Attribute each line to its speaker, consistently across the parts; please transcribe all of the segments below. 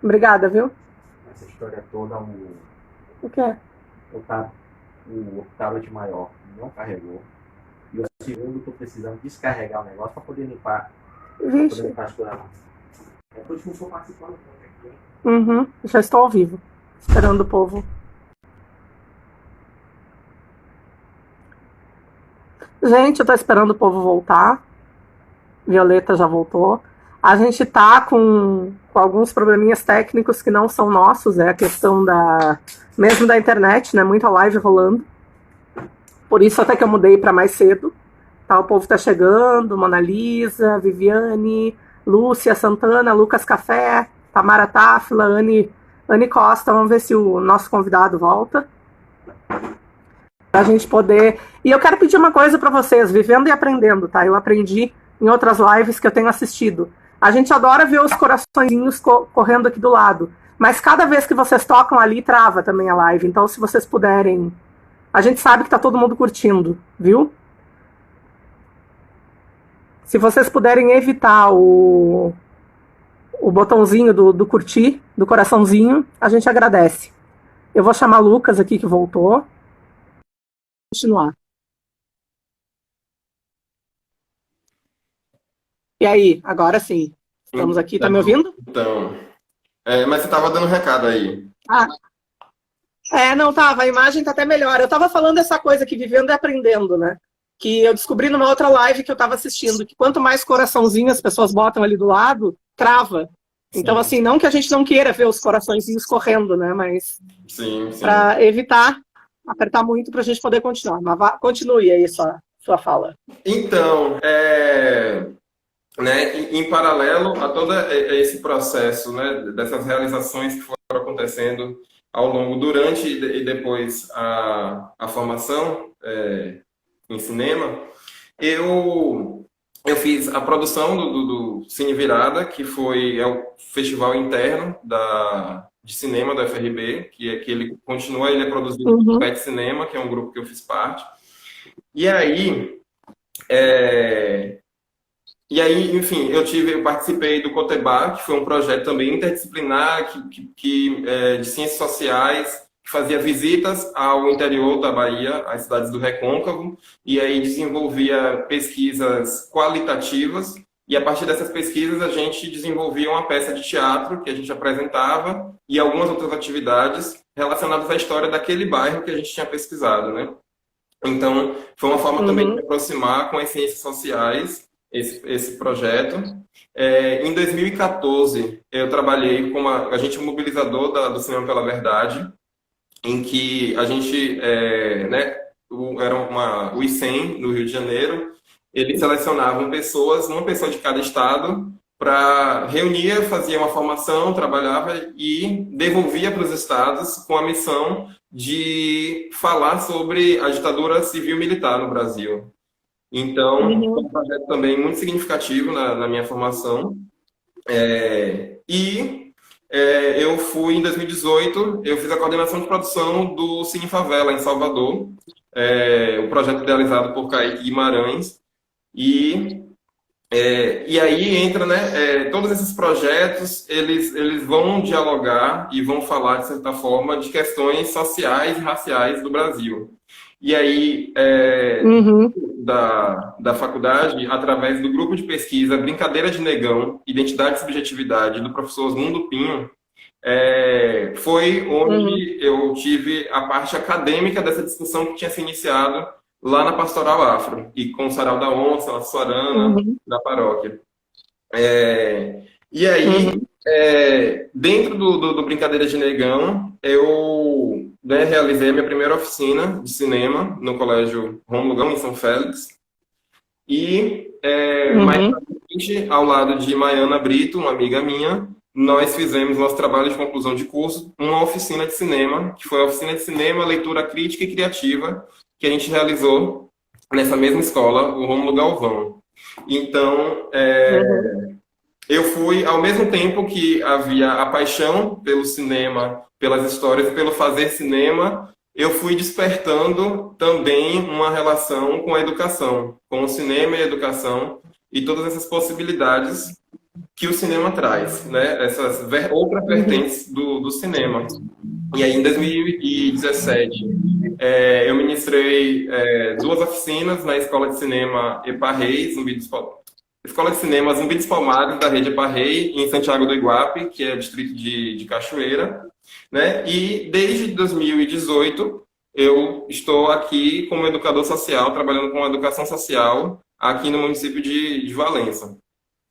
Speaker 1: Obrigada, viu?
Speaker 2: Essa história toda,
Speaker 1: O quê?
Speaker 2: o, tab, o tablet maior não carregou. E o segundo, estou precisando descarregar o negócio para poder limpar. Para poder
Speaker 1: Vixe.
Speaker 2: limpar as coisas. É por isso que eu estou participando.
Speaker 1: Uhum. Já estou ao vivo, esperando o povo. Gente, eu tô esperando o povo voltar. Violeta já voltou. A gente tá com alguns probleminhas técnicos que não são nossos, é a questão mesmo da internet, né? Muita live rolando. Por isso até que eu mudei para mais cedo. Tá, o povo tá chegando, Mona Lisa, Viviane, Lúcia Santana, Lucas Café, Tamara Táfila, Anne Costa. Vamos ver se o nosso convidado volta. Pra gente poder... E eu quero pedir uma coisa para vocês, vivendo e aprendendo, tá? Eu aprendi em outras lives que eu tenho assistido. A gente adora ver os coraçõezinhos correndo aqui do lado, mas cada vez que vocês tocam ali, trava também a live. Então, se vocês puderem... A gente sabe que tá todo mundo curtindo, viu? Se vocês puderem evitar o botãozinho do curtir, do coraçãozinho, a gente agradece. Eu vou chamar o Lucas aqui, que voltou. Continuar. E aí, agora sim. Estamos aqui, tá me ouvindo?
Speaker 3: Então, mas você estava dando um recado aí.
Speaker 1: Não tava, a imagem tá até melhor. Eu tava falando essa coisa que vivendo e aprendendo, né? Que eu descobri numa outra live que eu tava assistindo, que quanto mais coraçãozinho as pessoas botam ali do lado, trava. Então, assim, não que a gente não queira ver os coraçõezinhos correndo, né? Mas para evitar apertar muito pra gente poder continuar. Mas continue aí sua fala.
Speaker 3: Então, né, em paralelo a todo esse processo, né, dessas realizações que foram acontecendo ao longo, durante e depois a formação em cinema, eu fiz a produção do Cine Virada, que é o festival interno de cinema do FRB, que ele continua, ele é produzido pelo PET Cinema, que é um grupo que eu fiz parte. E aí, enfim, eu participei do Cotebá, que foi um projeto também interdisciplinar de ciências sociais, que fazia visitas ao interior da Bahia, às cidades do Recôncavo, e aí desenvolvia pesquisas qualitativas, e a partir dessas pesquisas a gente desenvolvia uma peça de teatro que a gente apresentava e algumas outras atividades relacionadas à história daquele bairro que a gente tinha pesquisado, né? Então, foi uma forma também de me aproximar com as ciências sociais, esse projeto. Em 2014, eu trabalhei como agente mobilizador do Cinema pela Verdade, em que a gente, o ICEM, no Rio de Janeiro, eles selecionavam pessoas, uma pessoa de cada estado, para reunir, fazia uma formação, trabalhava e devolvia para os estados com a missão de falar sobre a ditadura civil-militar no Brasil. Então, foi um projeto também muito significativo na minha formação. Eu fui, em 2018, eu fiz a coordenação de produção do Cine Favela, em Salvador, o projeto idealizado por Kaique Guimarães. E aí entra, né, todos esses projetos, eles vão dialogar e vão falar, de certa forma, de questões sociais e raciais do Brasil. E aí, da faculdade, através do grupo de pesquisa Brincadeira de Negão, Identidade e Subjetividade, do professor Osmundo Pinho, foi onde eu tive a parte acadêmica dessa discussão que tinha se iniciado lá na Pastoral Afro, e com o Sarau da Onça, a Suarana, da paróquia. E aí, dentro do Brincadeira de Negão, eu realizei a minha primeira oficina de cinema no Colégio Rômulo Gama, em São Félix. E, mais pra frente, ao lado de Maiana Brito, uma amiga minha, nós fizemos nosso trabalho de conclusão de curso, uma oficina de cinema, que foi a oficina de cinema, leitura crítica e criativa, que a gente realizou nessa mesma escola, o Rômulo Galvão. Então, eu fui, ao mesmo tempo que havia a paixão pelo cinema, pelas histórias e pelo fazer cinema, eu fui despertando também uma relação com a educação, com o cinema e a educação, e todas essas possibilidades que o cinema traz, né? Essas outras vertentes do cinema. E aí, em 2017, eu ministrei 2 oficinas na Escola de Cinema Eparreis, Escola de Cinema Zumbi dos Palmares, da rede Eparrei, em Santiago do Iguape, que é distrito de Cachoeira, né? E desde 2018, eu estou aqui como educador social, trabalhando com educação social aqui no município de Valença,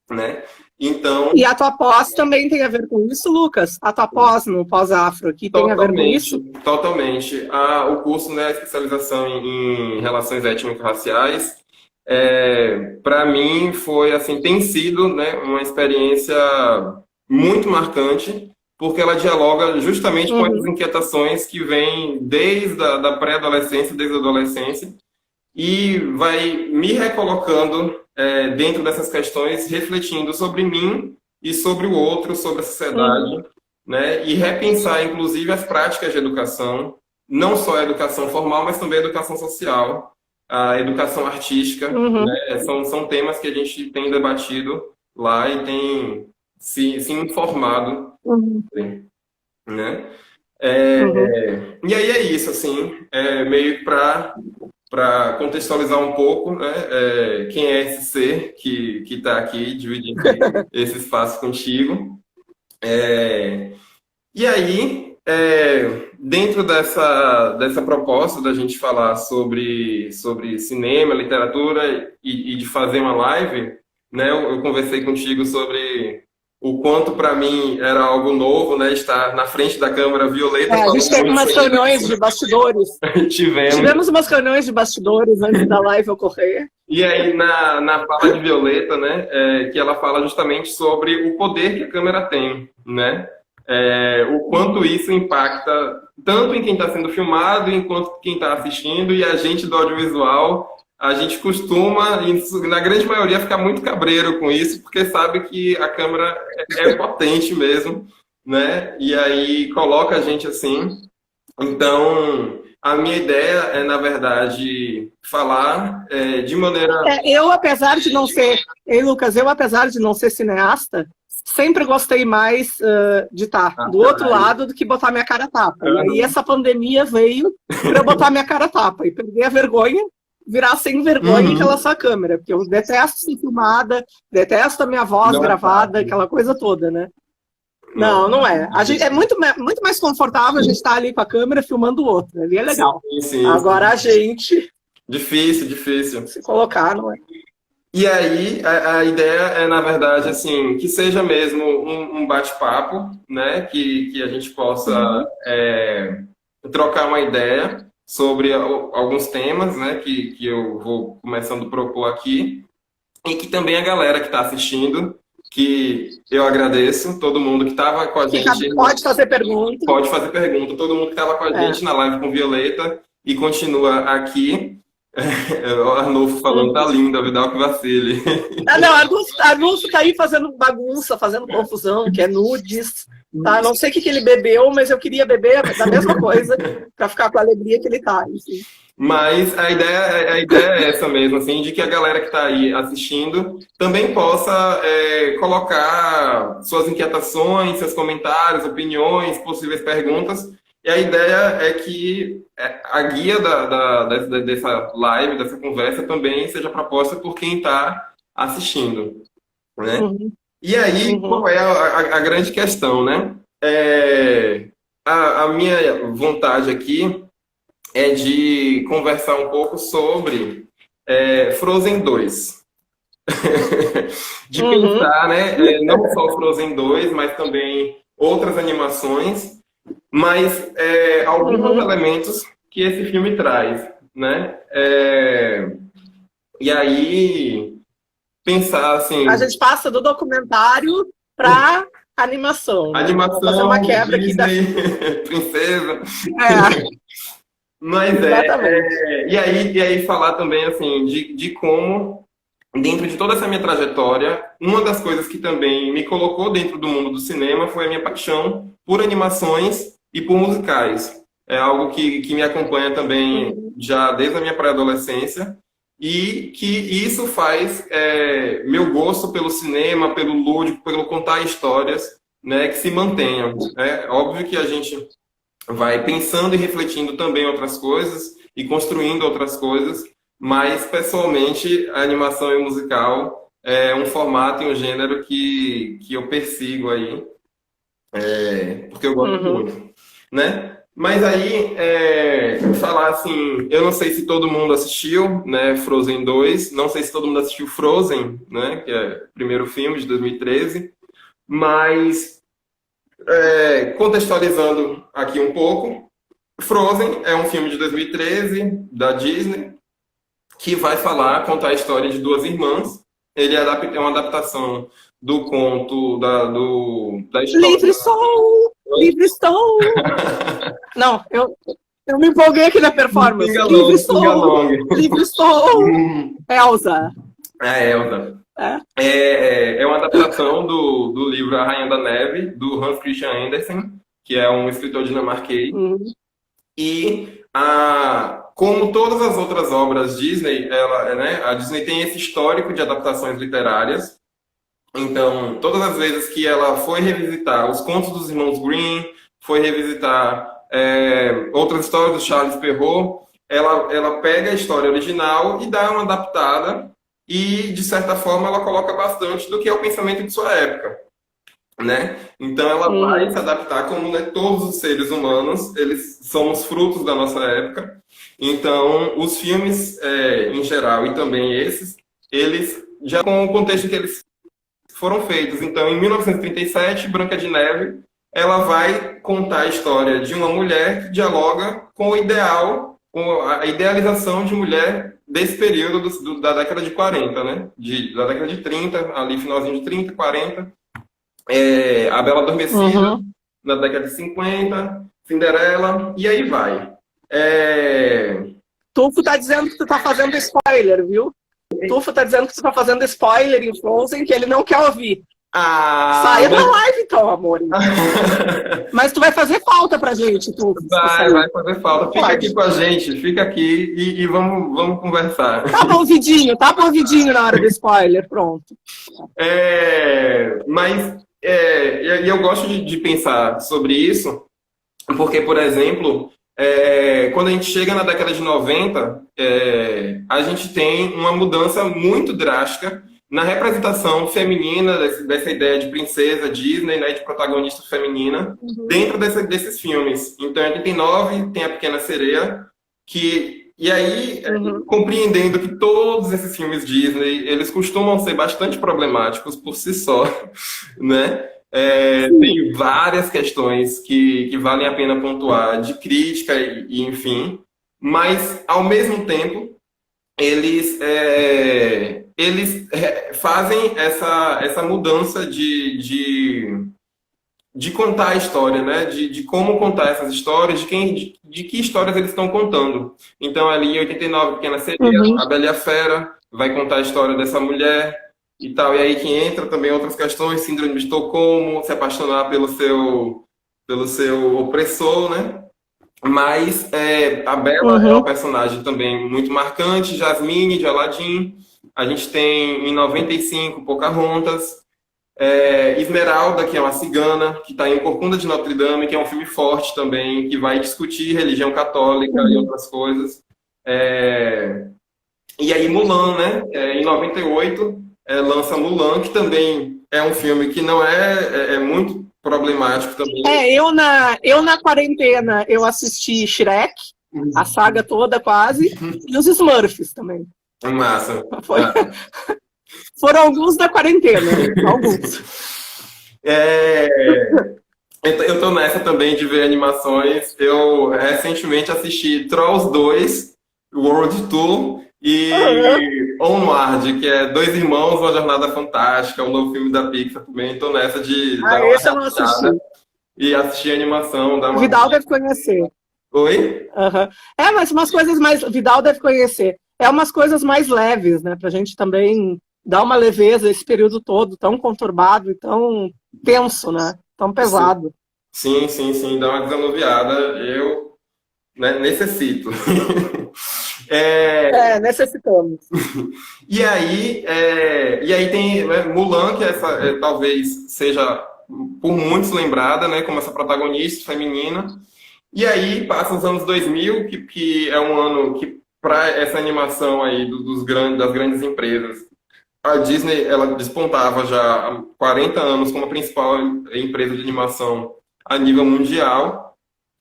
Speaker 3: né? Então,
Speaker 1: E a tua pós também tem a ver com isso, Lucas? A tua pós no pós-afro aqui tem a ver com isso?
Speaker 3: totalmente. O curso, né, a especialização em relações étnico-raciais, para mim foi assim, tem sido, né, uma experiência muito marcante, porque ela dialoga justamente com as inquietações que vêm desde a da pré-adolescência, desde a adolescência, e vai me recolocando dentro dessas questões, refletindo sobre mim e sobre o outro, sobre a sociedade, né? E repensar, inclusive, as práticas de educação, não só a educação formal, mas também a educação social, a educação artística, né? São temas que a gente tem debatido lá e tem se informado, né? E aí é isso, assim, meio que para contextualizar um pouco, né, quem é esse ser que está aqui dividindo esse espaço contigo. E aí, dentro dessa proposta da gente falar sobre cinema, literatura e de fazer uma live, né, eu conversei contigo sobre o quanto para mim era algo novo, né, estar na frente da câmera Violeta.
Speaker 1: A gente teve umas reuniões de bastidores. Tivemos umas reuniões de bastidores antes da live ocorrer.
Speaker 3: E aí, na fala de Violeta, né, que ela fala justamente sobre o poder que a câmera tem, né? O quanto isso impacta tanto em quem está sendo filmado, enquanto quem está assistindo, e a gente do audiovisual, a gente costuma, na grande maioria, ficar muito cabreiro com isso, porque sabe que a câmera é potente mesmo, né? E aí coloca a gente assim. Então, a minha ideia é, na verdade, falar de maneira...
Speaker 1: Eu, apesar de não ser... Ei, Lucas, eu, apesar de não ser cineasta, sempre gostei mais de estar do outro lado do que botar minha cara a tapa. E aí essa pandemia veio para eu botar minha cara a tapa e perder a vergonha, virar sem vergonha em relação à câmera, porque eu detesto ser filmada, detesto a minha voz gravada, aquela coisa toda, né? Não é. A gente, é muito mais confortável a gente estar ali com a câmera filmando o outro, ali é legal.
Speaker 3: Sim.
Speaker 1: Agora a gente...
Speaker 3: Difícil.
Speaker 1: Se colocar, não é?
Speaker 3: E aí, a ideia é, na verdade, assim, que seja mesmo um bate-papo, né? Que a gente possa trocar uma ideia sobre alguns temas, né? Que eu vou começando a propor aqui. E que também a galera que está assistindo, que eu agradeço, todo mundo que estava com a gente...
Speaker 1: Pode fazer pergunta.
Speaker 3: Pode fazer pergunta. Todo mundo que estava com a gente na live com Violeta e continua aqui. O Arnulfo falando, tá lindo, Vidal que vacile.
Speaker 1: Arnulfo tá aí fazendo bagunça, fazendo confusão, que é nudes. Tá? Não sei o que ele bebeu, mas eu queria beber da mesma coisa para ficar com a alegria que ele tá. Enfim.
Speaker 3: Mas a ideia é essa mesmo, assim, de que a galera que está aí assistindo também possa colocar suas inquietações, seus comentários, opiniões, possíveis perguntas. E a ideia é que a guia dessa live, dessa conversa, também seja proposta por quem está assistindo, né? E aí, qual é a grande questão, né? A minha vontade aqui é de conversar um pouco sobre Frozen 2. De pensar, né? Não só Frozen 2, mas também outras animações, mas alguns elementos que esse filme traz, né? E aí, pensar assim...
Speaker 1: A gente passa do documentário para animação. Né?
Speaker 3: Animação,
Speaker 1: fazer uma quebra
Speaker 3: Disney,
Speaker 1: aqui da...
Speaker 3: princesa... Mas e aí falar também assim de como, dentro de toda essa minha trajetória, uma das coisas que também me colocou dentro do mundo do cinema foi a minha paixão por animações e por musicais. É algo que me acompanha também já desde a minha pré-adolescência e que isso faz meu gosto pelo cinema, pelo lúdico, pelo contar histórias, né, que se mantenham. É óbvio que a gente vai pensando e refletindo também outras coisas e construindo outras coisas, mas pessoalmente a animação e o musical é um formato e um gênero que eu persigo aí, porque eu gosto muito, né? Mas aí, falar assim, eu não sei se todo mundo assistiu, né, Frozen 2, não sei se todo mundo assistiu Frozen, né, que é o primeiro filme de 2013, mas contextualizando aqui um pouco, Frozen é um filme de 2013 da Disney que vai contar a história de duas irmãs. Ele é uma adaptação do conto da história.
Speaker 1: Livre sou! Livre estou! Não, eu me empolguei aqui na performance. Livre estou! Livre estou! Elsa.
Speaker 3: É a Elsa. É uma adaptação do livro A Rainha da Neve, do Hans Christian Andersen, que é um escritor dinamarquês. E, como todas as outras obras Disney, a Disney tem esse histórico de adaptações literárias. Então, todas as vezes que ela foi revisitar os contos dos irmãos Grimm, foi revisitar outras histórias do Charles Perrault, ela pega a história original e dá uma adaptada e, de certa forma, ela coloca bastante do que é o pensamento de sua época, né? Então, ela vai se adaptar como, né, todos os seres humanos, eles somos frutos da nossa época. Então, os filmes, em geral, e também esses, eles já com o contexto que eles foram feitos. Então, em 1937, Branca de Neve, ela vai contar a história de uma mulher que dialoga com o ideal, com a idealização de mulher desse período da década de 40, né? Da década de 30, ali finalzinho de 30, 40. A Bela Adormecida, na década de 50, Cinderela, e aí vai.
Speaker 1: Tufo tá dizendo que tu tá fazendo spoiler, viu? Tufo tá dizendo que tu tá fazendo spoiler em Frozen, que ele não quer ouvir. Saia da live, então, amor. Mas tu vai fazer falta pra gente, Tufo.
Speaker 3: Vai fazer falta. Fica aqui com a gente, fica aqui e vamos conversar.
Speaker 1: Tá ouvidinho na hora do spoiler, pronto.
Speaker 3: Mas eu gosto de pensar sobre isso, porque, por exemplo, quando a gente chega na década de 90, a gente tem uma mudança muito drástica na representação feminina dessa ideia de princesa Disney, né, de protagonista feminina, dentro desses filmes. Então, em 89, tem A Pequena Sereia, e aí, compreendendo que todos esses filmes Disney, eles costumam ser bastante problemáticos por si só, né? Tem várias questões que valem a pena pontuar, de crítica e enfim, mas, ao mesmo tempo, eles fazem essa mudança de contar a história, né? De como contar essas histórias, de que histórias eles estão contando. Então, ali em 89, Pequena Sereia, A Bela e a Fera, vai contar a história dessa mulher e tal. E aí que entra também outras questões, Síndrome de Estocolmo, se apaixonar pelo seu opressor, né? Mas a Bela é uma personagem também muito marcante, Jasmine, de Aladdin. A gente tem, em 95, Pocahontas. Esmeralda, que é uma cigana, que está em Corcunda de Notre Dame, que é um filme forte também, que vai discutir religião católica e outras coisas. E aí Mulan, né? Em 98, lança Mulan, que também é um filme que não é muito problemático também.
Speaker 1: Eu na quarentena, eu assisti Shrek, a saga toda quase, e os Smurfs também.
Speaker 3: Massa.
Speaker 1: Foram alguns da quarentena, alguns.
Speaker 3: Eu tô nessa também de ver animações. Eu recentemente assisti Trolls 2, World Tour, e Onward, que é Dois Irmãos, Uma Jornada Fantástica, um novo filme da Pixar também. Tô nessa de dar uma
Speaker 1: esse eu não assisti.
Speaker 3: E assistir a animação.
Speaker 1: Vidal deve conhecer.
Speaker 3: Oi?
Speaker 1: Mas umas coisas mais... Vidal deve conhecer. Umas coisas mais leves, né? Pra gente também dar uma leveza esse período todo, tão conturbado e tão tenso, né? Tão pesado.
Speaker 3: Sim, dá uma desanuviada. Eu necessito.
Speaker 1: Necessitamos.
Speaker 3: E aí tem, né, Mulan, que talvez seja por muitos lembrada, né, como essa protagonista feminina. E aí passa os anos 2000, que é um ano que, para essa animação aí das grandes empresas, a Disney, ela despontava já há 40 anos como a principal empresa de animação a nível mundial.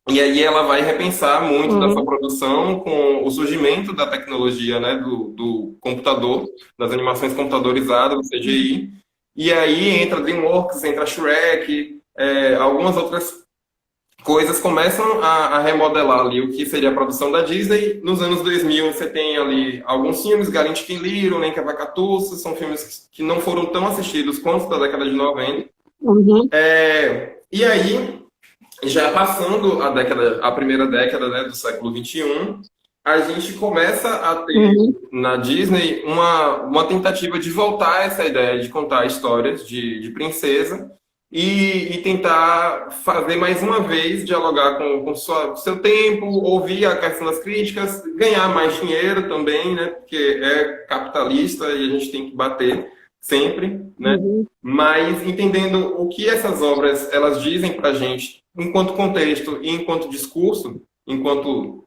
Speaker 3: E aí ela vai repensar muito da sua produção com o surgimento da tecnologia, né, do computador, das animações computadorizadas, do CGI. E aí entra DreamWorks, entra Shrek, algumas outras coisas começam a remodelar ali o que seria a produção da Disney. Nos anos 2000 você tem ali alguns filmes, Garante Quem Little, Lenka Vakatussa, são filmes que não foram tão assistidos quanto da década de 90. E aí, já passando a primeira década, né, do século XXI, a gente começa a ter na Disney uma tentativa de voltar a essa ideia de contar histórias de princesa e tentar fazer mais uma vez, dialogar com seu tempo, ouvir a questão das críticas, ganhar mais dinheiro também, né, porque é capitalista e a gente tem que bater sempre, né? Mas entendendo o que essas obras elas dizem pra gente enquanto contexto e enquanto discurso, enquanto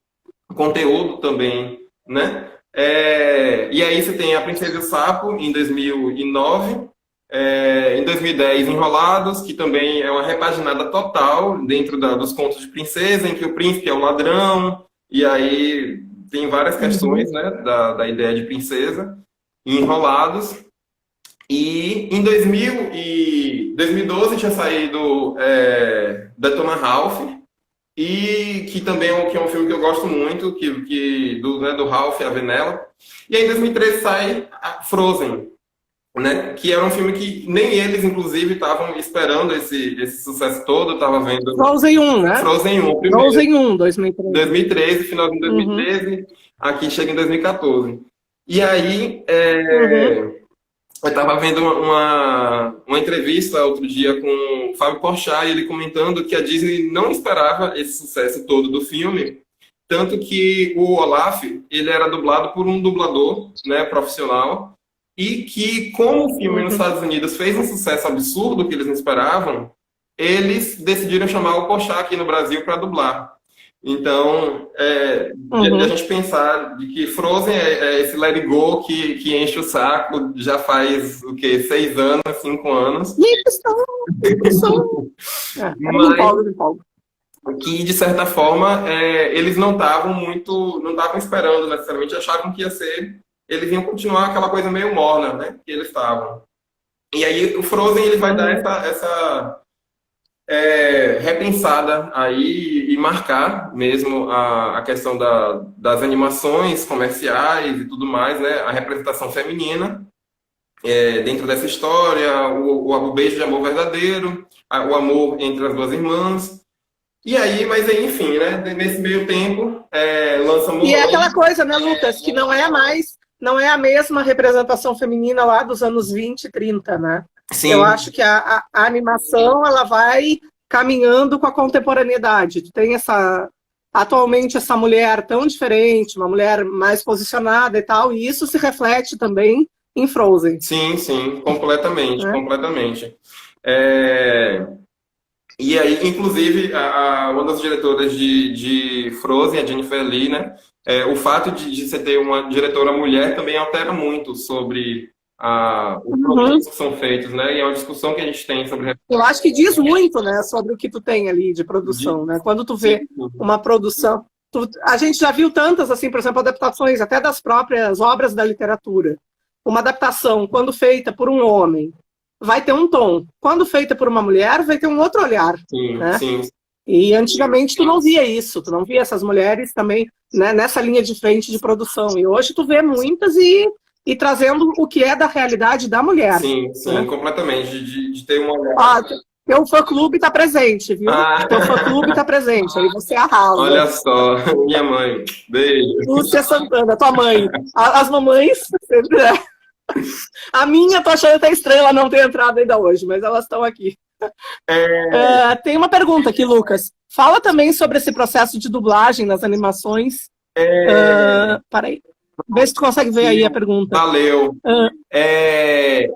Speaker 3: conteúdo também, né? E aí você tem A Princesa e o Sapo, em 2009, em 2010, Enrolados, que também é uma repaginada total dentro dos contos de princesa, em que o príncipe é o ladrão, e aí tem várias questões, né, da ideia de princesa, Enrolados. E em 2012 tinha saído Detona Ralph, e que também é um filme que eu gosto muito, do Ralph e a Venela. E aí em 2013 sai Frozen, né? Que era um filme que nem eles, inclusive, estavam esperando esse sucesso todo. Eu estava vendo...
Speaker 1: Frozen 1, né?
Speaker 3: Frozen 1, primeiro.
Speaker 1: Frozen 1, 2013.
Speaker 3: 2013, final de 2013. Aqui chega em 2014. E aí... Eu estava vendo uma entrevista outro dia com o Fábio Porchat, e ele comentando que a Disney não esperava esse sucesso todo do filme, tanto que o Olaf, ele era dublado por um dublador, né, profissional, e que, como o filme nos Estados Unidos fez um sucesso absurdo que eles não esperavam, eles decidiram chamar o Porchat aqui no Brasil para dublar. Então, a gente pensar de que Frozen é esse Let It Go que enche o saco já faz, 6 anos, 5 anos. Mas que, de certa forma, eles não estavam esperando necessariamente, achavam que ia ser, eles iam continuar aquela coisa meio morna, né, que eles estavam. E aí o Frozen, ele vai dar essa repensada aí e marcar mesmo a questão das animações comerciais e tudo mais, né? A representação feminina dentro dessa história, o beijo de amor verdadeiro, o amor entre as duas irmãs. E aí, mas aí, enfim, né? Nesse meio tempo, lança Mulan.
Speaker 1: E é aquela coisa, né, Lucas, que não é a mesma representação feminina lá dos anos 20 e 30, né? Sim. Eu acho que a animação ela vai caminhando com a contemporaneidade. Tu tem atualmente essa mulher tão diferente, uma mulher mais posicionada e tal, e isso se reflete também em Frozen.
Speaker 3: Sim, completamente, completamente. E aí, inclusive, uma das diretoras de Frozen, a Jennifer Lee, né? O fato de você ter uma diretora mulher também altera muito sobre os produtos que são feitos, né? E é uma discussão que a gente tem sobre...
Speaker 1: Eu acho que diz muito, né, sobre o que tu tem ali de produção, né? Quando tu vê uma produção... A gente já viu tantas, assim, por exemplo, adaptações até das próprias obras da literatura. Uma adaptação, quando feita por um homem, vai ter um tom. Quando feita por uma mulher, vai ter um outro olhar. Né? E antigamente tu não via isso, tu não via essas mulheres também, né, nessa linha de frente de produção. E hoje tu vê muitas e trazendo o que é da realidade da mulher.
Speaker 3: Sim, né? Completamente. De ter uma olhar.
Speaker 1: Teu fã-clube está presente, viu? Teu fã-clube está presente, aí você arrasa.
Speaker 3: Olha só, minha mãe. Beijo.
Speaker 1: Lúcia Santana, tua mãe. As mamães sempre... A minha, tô achando até estranho ela não ter entrado ainda hoje, mas elas estão aqui. Tem uma pergunta aqui, Lucas. Fala também sobre esse processo de dublagem nas animações Peraí. Vê se tu consegue ver aí a pergunta.
Speaker 3: Valeu.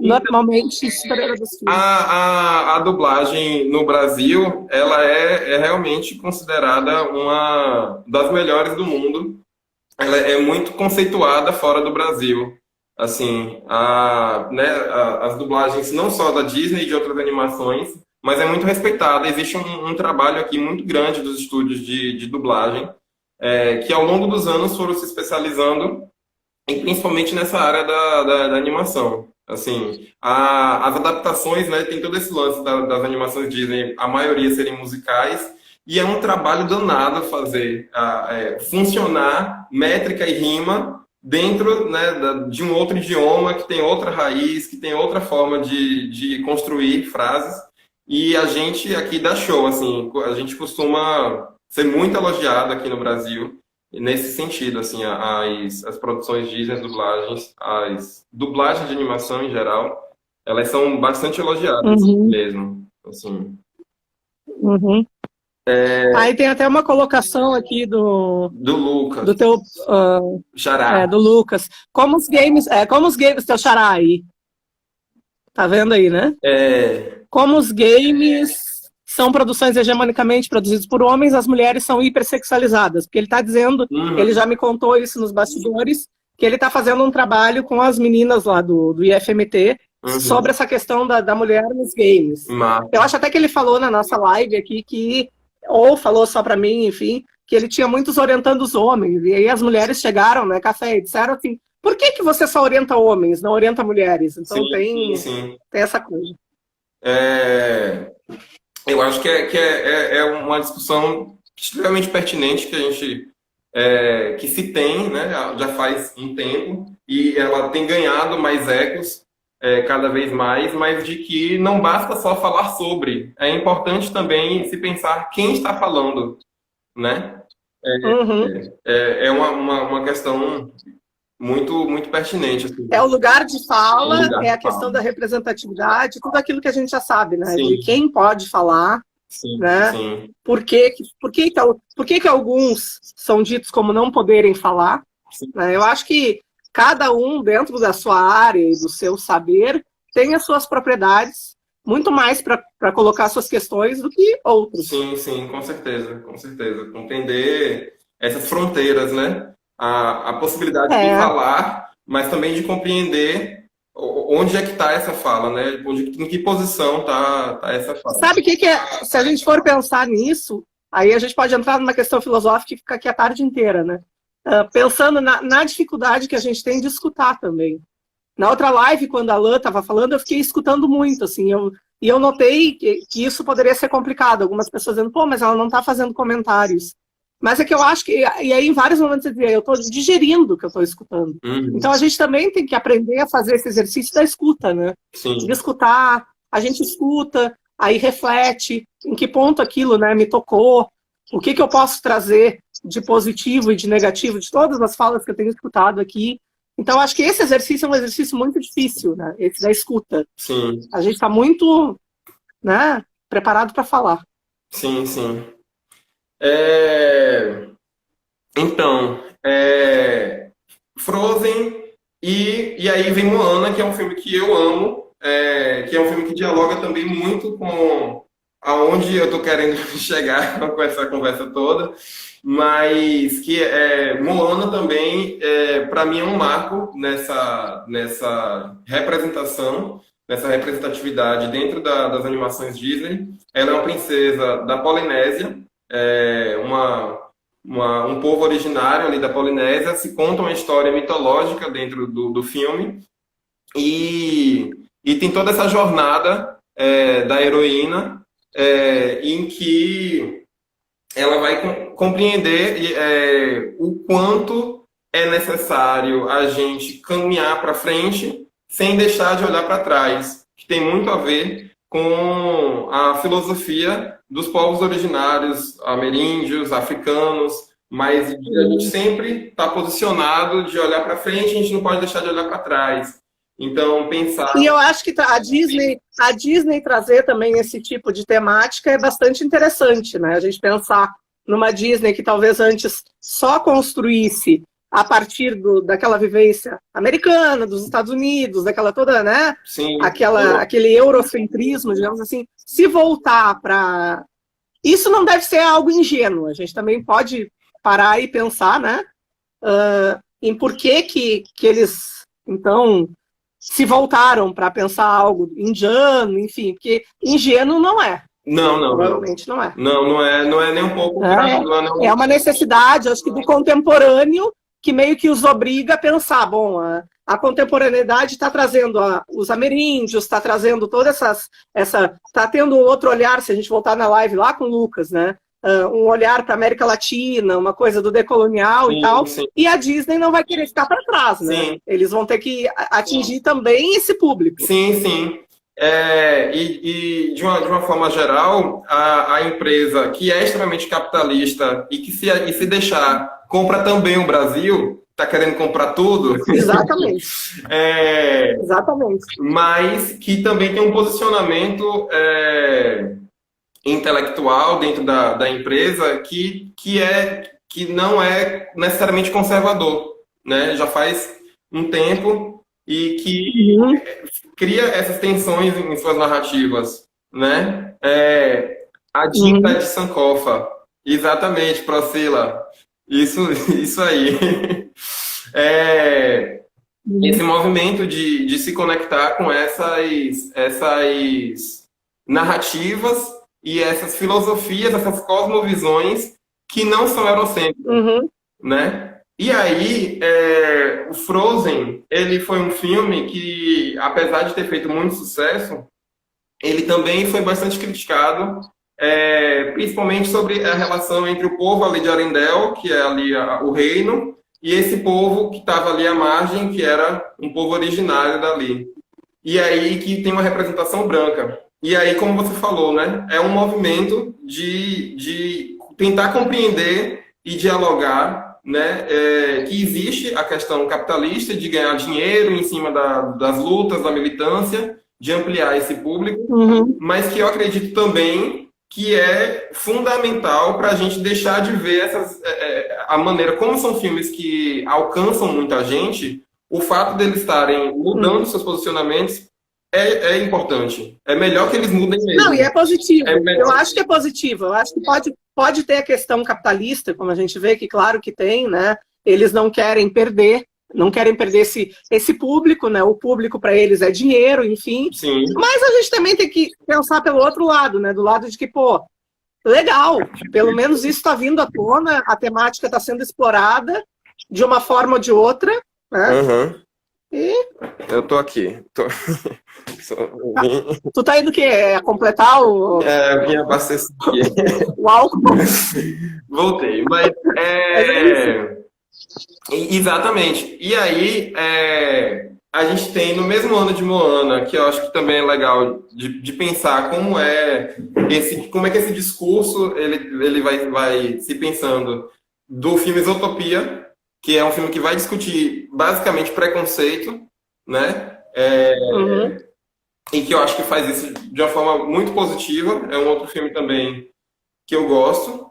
Speaker 1: Normalmente, história dos filmes.
Speaker 3: A dublagem no Brasil, ela é realmente considerada uma das melhores do mundo. Ela é muito conceituada fora do Brasil. Assim, as dublagens não só da Disney e de outras animações, mas é muito respeitada. Existe um trabalho aqui muito grande dos estúdios de dublagem, que ao longo dos anos foram se especializando, e principalmente nessa área da animação. Assim, as adaptações, né, tem todo esse lance das animações Disney, a maioria serem musicais, e é um trabalho danado fazer funcionar métrica e rima dentro, né, de um outro idioma que tem outra raiz, que tem outra forma de construir frases. E a gente aqui dá show, assim, a gente costuma ser muito elogiado aqui no Brasil nesse sentido, assim, as produções Disney, as dublagens de animação em geral, elas são bastante elogiadas mesmo, assim.
Speaker 1: Aí tem até uma colocação aqui do
Speaker 3: Lucas.
Speaker 1: Do teu
Speaker 3: Xará.
Speaker 1: do Lucas. Como os games, teu xará aí. Tá vendo aí, né? Como os games são produções hegemonicamente produzidas por homens, as mulheres são hipersexualizadas. Porque ele está dizendo, ele já me contou isso nos bastidores, que ele está fazendo um trabalho com as meninas lá do IFMT sobre essa questão da mulher nos games. Eu acho até que ele falou na nossa live aqui ou falou só para mim, enfim, que ele tinha muitos orientando os homens. E aí as mulheres chegaram, né, Café, e disseram assim, por que você só orienta homens, não orienta mulheres? Então tem essa coisa.
Speaker 3: Eu acho que é uma discussão extremamente pertinente que a gente que se tem, né, já faz um tempo, e ela tem ganhado mais ecos cada vez mais, mas de que não basta só falar sobre, é importante também se pensar quem está falando, né? É uma questão muito, muito pertinente. Assim.
Speaker 1: É o lugar de fala, a questão da representatividade, tudo aquilo que a gente já sabe, né? Sim. De quem pode falar, né? Sim. Por que alguns são ditos como não poderem falar? Né? Eu acho que cada um, dentro da sua área e do seu saber, tem as suas propriedades, muito mais para colocar suas questões do que outros.
Speaker 3: Sim, com certeza, com certeza. Compreender essas fronteiras, né? A possibilidade de falar, mas também de compreender onde é que está essa fala, né? Em que posição está essa fala.
Speaker 1: Sabe o que é? Se a gente for pensar nisso, aí a gente pode entrar numa questão filosófica e ficar aqui a tarde inteira, né? Pensando na dificuldade que a gente tem de escutar também. Na outra live, quando a Lã estava falando, eu fiquei escutando muito, assim, e eu notei que isso poderia ser complicado. Algumas pessoas dizendo, pô, mas ela não está fazendo comentários. Mas é que eu acho que, e aí em vários momentos eu dizia, eu estou digerindo o que eu estou escutando. Então a gente também tem que aprender a fazer esse exercício da escuta, né?
Speaker 3: Sim.
Speaker 1: De escutar, a gente escuta, aí reflete em que ponto aquilo, né, me tocou, o que eu posso trazer de positivo e de negativo de todas as falas que eu tenho escutado aqui. Então acho que esse exercício é um exercício muito difícil, né? Esse da escuta.
Speaker 3: Sim.
Speaker 1: A gente está muito, né, preparado para falar.
Speaker 3: Sim. Então, Frozen e aí vem Moana, que é um filme que eu amo, que é um filme que dialoga também muito com aonde eu tô querendo chegar com essa conversa toda, mas que Moana também, para mim, é um marco nessa representação, nessa representatividade dentro das animações Disney. Ela é uma princesa da Polinésia, um povo originário ali da Polinésia. Se conta uma história mitológica dentro do filme, e tem toda essa jornada da heroína, em que ela vai compreender o quanto é necessário a gente caminhar para frente sem deixar de olhar para trás, que tem muito a ver com a filosofia dos povos originários, ameríndios, africanos, mas a gente sempre está posicionado de olhar para frente, a gente não pode deixar de olhar para trás. Então, pensar...
Speaker 1: E eu acho que a Disney trazer também esse tipo de temática é bastante interessante, né? A gente pensar numa Disney que talvez antes só construísse a partir daquela vivência americana, dos Estados Unidos, daquela toda, né?
Speaker 3: Sim.
Speaker 1: Aquele eurocentrismo, digamos assim, se voltar para... Isso não deve ser algo ingênuo, a gente também pode parar e pensar, né? Em por que eles, então, se voltaram para pensar algo indiano, enfim, porque ingênuo não é.
Speaker 3: Não.
Speaker 1: Provavelmente não é.
Speaker 3: Não é nem um pouco...
Speaker 1: É uma necessidade, acho que do contemporâneo, que meio que os obriga a pensar, bom, a contemporaneidade está trazendo os ameríndios, está trazendo toda está tendo um outro olhar, se a gente voltar na live lá com o Lucas, né? Um olhar para a América Latina, uma coisa do decolonial e tal, e a Disney não vai querer ficar para trás, né?
Speaker 3: Sim.
Speaker 1: Eles vão ter que atingir também esse público.
Speaker 3: Sim. E de uma forma geral, a empresa que é extremamente capitalista e que se deixar compra também o Brasil, está querendo comprar tudo.
Speaker 1: Exatamente. Exatamente.
Speaker 3: Mas que também tem um posicionamento intelectual dentro da empresa que não é necessariamente conservador, né? Já faz um tempo e que cria essas tensões em suas narrativas, né? A Dica de Sankofa, exatamente, Procila, isso aí. Esse movimento de se conectar com essas narrativas e essas filosofias, essas cosmovisões que não são eurocêntricas, né? E aí, o Frozen, ele foi um filme que, apesar de ter feito muito sucesso, ele também foi bastante criticado, principalmente sobre a relação entre o povo ali de Arendelle, que é ali o reino, e esse povo que estava ali à margem, que era um povo originário dali. E aí que tem uma representação branca. E aí, como você falou, né, é um movimento de tentar compreender e dialogar, né, que existe a questão capitalista de ganhar dinheiro em cima das lutas, da militância, de ampliar esse público, mas que eu acredito também que é fundamental para a gente deixar de ver a maneira como são filmes que alcançam muita gente, o fato deles estarem mudando seus posicionamentos é importante. É melhor que eles mudem mesmo.
Speaker 1: Não, e é positivo. Eu acho que é positivo. Eu acho que pode ter a questão capitalista, como a gente vê, que claro que tem, né? Eles não querem perder esse público, né? O público para eles é dinheiro, enfim.
Speaker 3: Sim.
Speaker 1: Mas a gente também tem que pensar pelo outro lado, né? Do lado de que, pô, legal, pelo menos isso está vindo à tona, a temática está sendo explorada de uma forma ou de outra, né? E...
Speaker 3: Eu tô aqui.
Speaker 1: Tu tá indo o quê? A completar o...
Speaker 3: eu vim abastecer aqui.
Speaker 1: O álcool?
Speaker 3: Voltei, mas... Exatamente. E aí, a gente tem no mesmo ano de Moana, que eu acho que também é legal de pensar como é que esse discurso ele vai se pensando do filme Zootopia, que é um filme que vai discutir basicamente preconceito, né? E que eu acho que faz isso de uma forma muito positiva. É um outro filme também que eu gosto.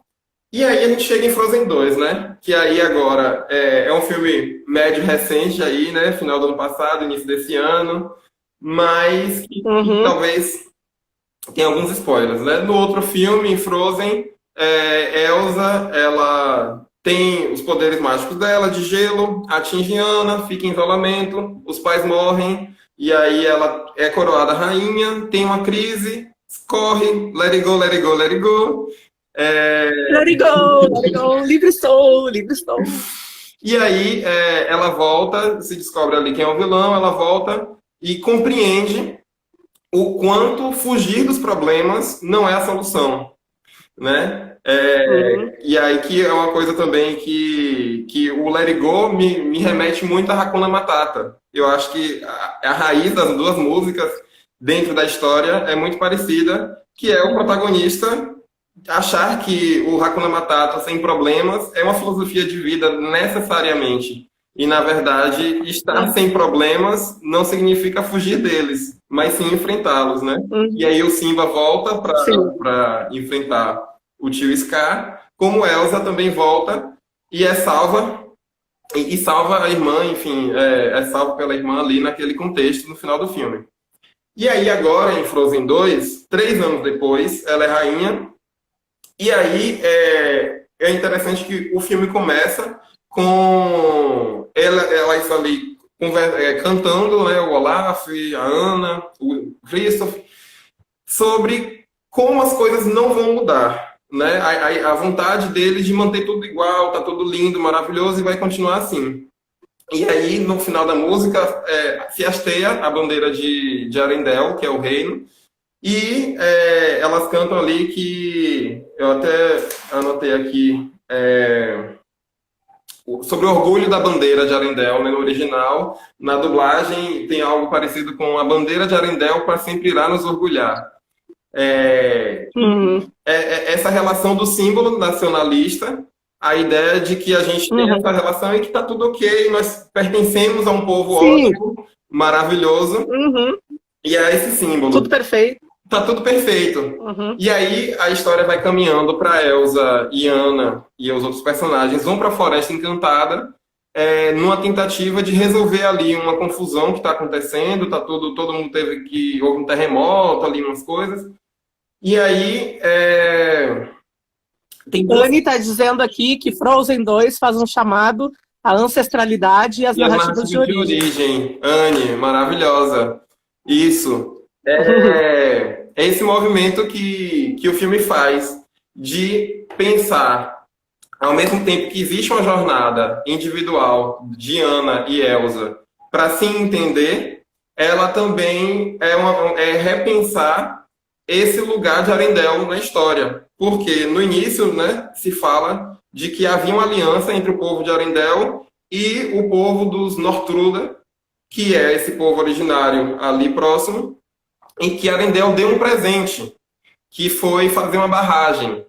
Speaker 3: E aí a gente chega em Frozen 2, né? Que aí agora é um filme médio recente aí, né? Final do ano passado, início desse ano. Mas que talvez tenha alguns spoilers, né? No outro filme, em Frozen, Elsa, ela tem os poderes mágicos dela, de gelo, atinge Anna, fica em isolamento, os pais morrem, e aí ela é coroada rainha, tem uma crise, corre, let it go, let it go, let it go.
Speaker 1: Let it go, livre estou.
Speaker 3: E aí ela volta, se descobre ali quem é o vilão, ela volta e compreende o quanto fugir dos problemas não é a solução, né? E aí que é uma coisa também que o Let It Go me remete muito a Hakuna Matata. Eu acho que a raiz das duas músicas dentro da história é muito parecida, que é o protagonista achar que o Hakuna Matata sem problemas é uma filosofia de vida necessariamente. E, na verdade, estar sem problemas não significa fugir deles, mas sim enfrentá-los, né? E aí o Simba volta para enfrentar o tio Scar, como Elsa também volta e é salva, e salva a irmã, enfim, é salva pela irmã ali naquele contexto no final do filme. E aí agora, em Frozen 2, 3 anos depois, ela é rainha, e aí é interessante que o filme começa com elas ali cantando, né, o Olaf, a Anna, o Kristoff, sobre como as coisas não vão mudar, né? A vontade deles de manter tudo igual, tá tudo lindo, maravilhoso e vai continuar assim. E aí, no final da música, se hasteia a bandeira de Arendelle, que é o reino, e elas cantam ali que, eu até anotei aqui, sobre o orgulho da bandeira de Arendelle, né, no original. Na dublagem tem algo parecido com a bandeira de Arendelle para sempre irá nos orgulhar. Essa relação do símbolo nacionalista, a ideia de que a gente tem essa relação e que está tudo ok, nós pertencemos a um povo ótimo, maravilhoso, e a esse símbolo.
Speaker 1: Tudo perfeito.
Speaker 3: Tá tudo perfeito. E aí a história vai caminhando para Elsa e Anna e os outros personagens vão para a Floresta Encantada, numa tentativa de resolver ali uma confusão que está acontecendo, todo mundo houve um terremoto ali, umas coisas. E aí
Speaker 1: Anne está dizendo aqui que Frozen 2 faz um chamado à ancestralidade e às narrativas de origem.
Speaker 3: Anne, maravilhosa. Isso. É esse movimento que o filme faz de pensar, ao mesmo tempo que existe uma jornada individual de Anna e Elsa para se entender, ela também é repensar esse lugar de Arendelle na história. Porque no início, né, se fala de que havia uma aliança entre o povo de Arendelle e o povo dos Nortruda, que é esse povo originário ali próximo, em que Arendelle deu um presente, que foi fazer uma barragem.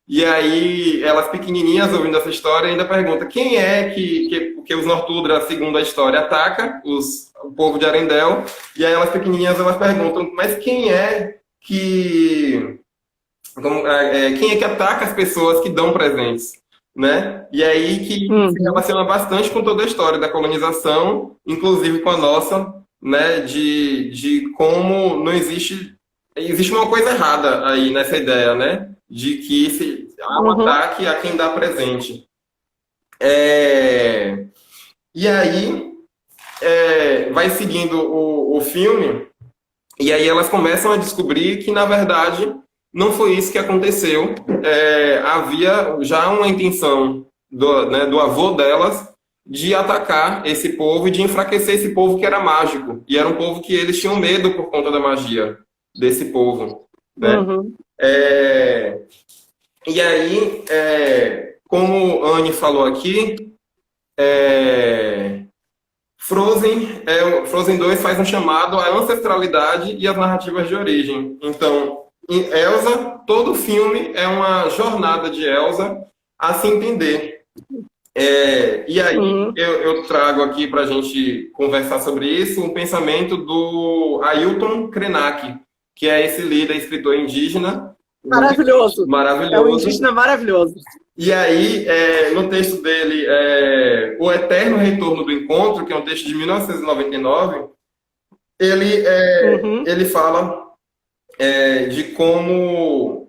Speaker 3: E aí, elas pequenininhas, ouvindo essa história, ainda perguntam quem é que os Northuldra, segundo a história, ataca o povo de Arendelle. E aí, elas pequenininhas, elas perguntam, mas quem é que ataca as pessoas que dão presentes? Né? E aí que se relaciona bastante com toda a história da colonização, inclusive com a nossa, né, de como não existe uma coisa errada aí nessa ideia, né, de que há um ataque a quem dá presente. E aí vai seguindo o filme, e aí elas começam a descobrir que, na verdade, não foi isso que aconteceu. Havia já uma intenção do avô delas de atacar esse povo e de enfraquecer esse povo que era mágico. E era um povo que eles tinham medo por conta da magia desse povo. Né? E aí, como Anne falou aqui, Frozen 2 faz um chamado à ancestralidade e às narrativas de origem. Então, em Elsa, todo o filme é uma jornada de Elsa a se entender. E aí eu trago aqui para a gente conversar sobre isso um pensamento do Ailton Krenak, que é esse líder, escritor indígena.
Speaker 1: Maravilhoso.
Speaker 3: Maravilhoso.
Speaker 1: É um indígena maravilhoso.
Speaker 3: E aí, no texto dele, O Eterno Retorno do Encontro, que é um texto de 1999, ele fala de como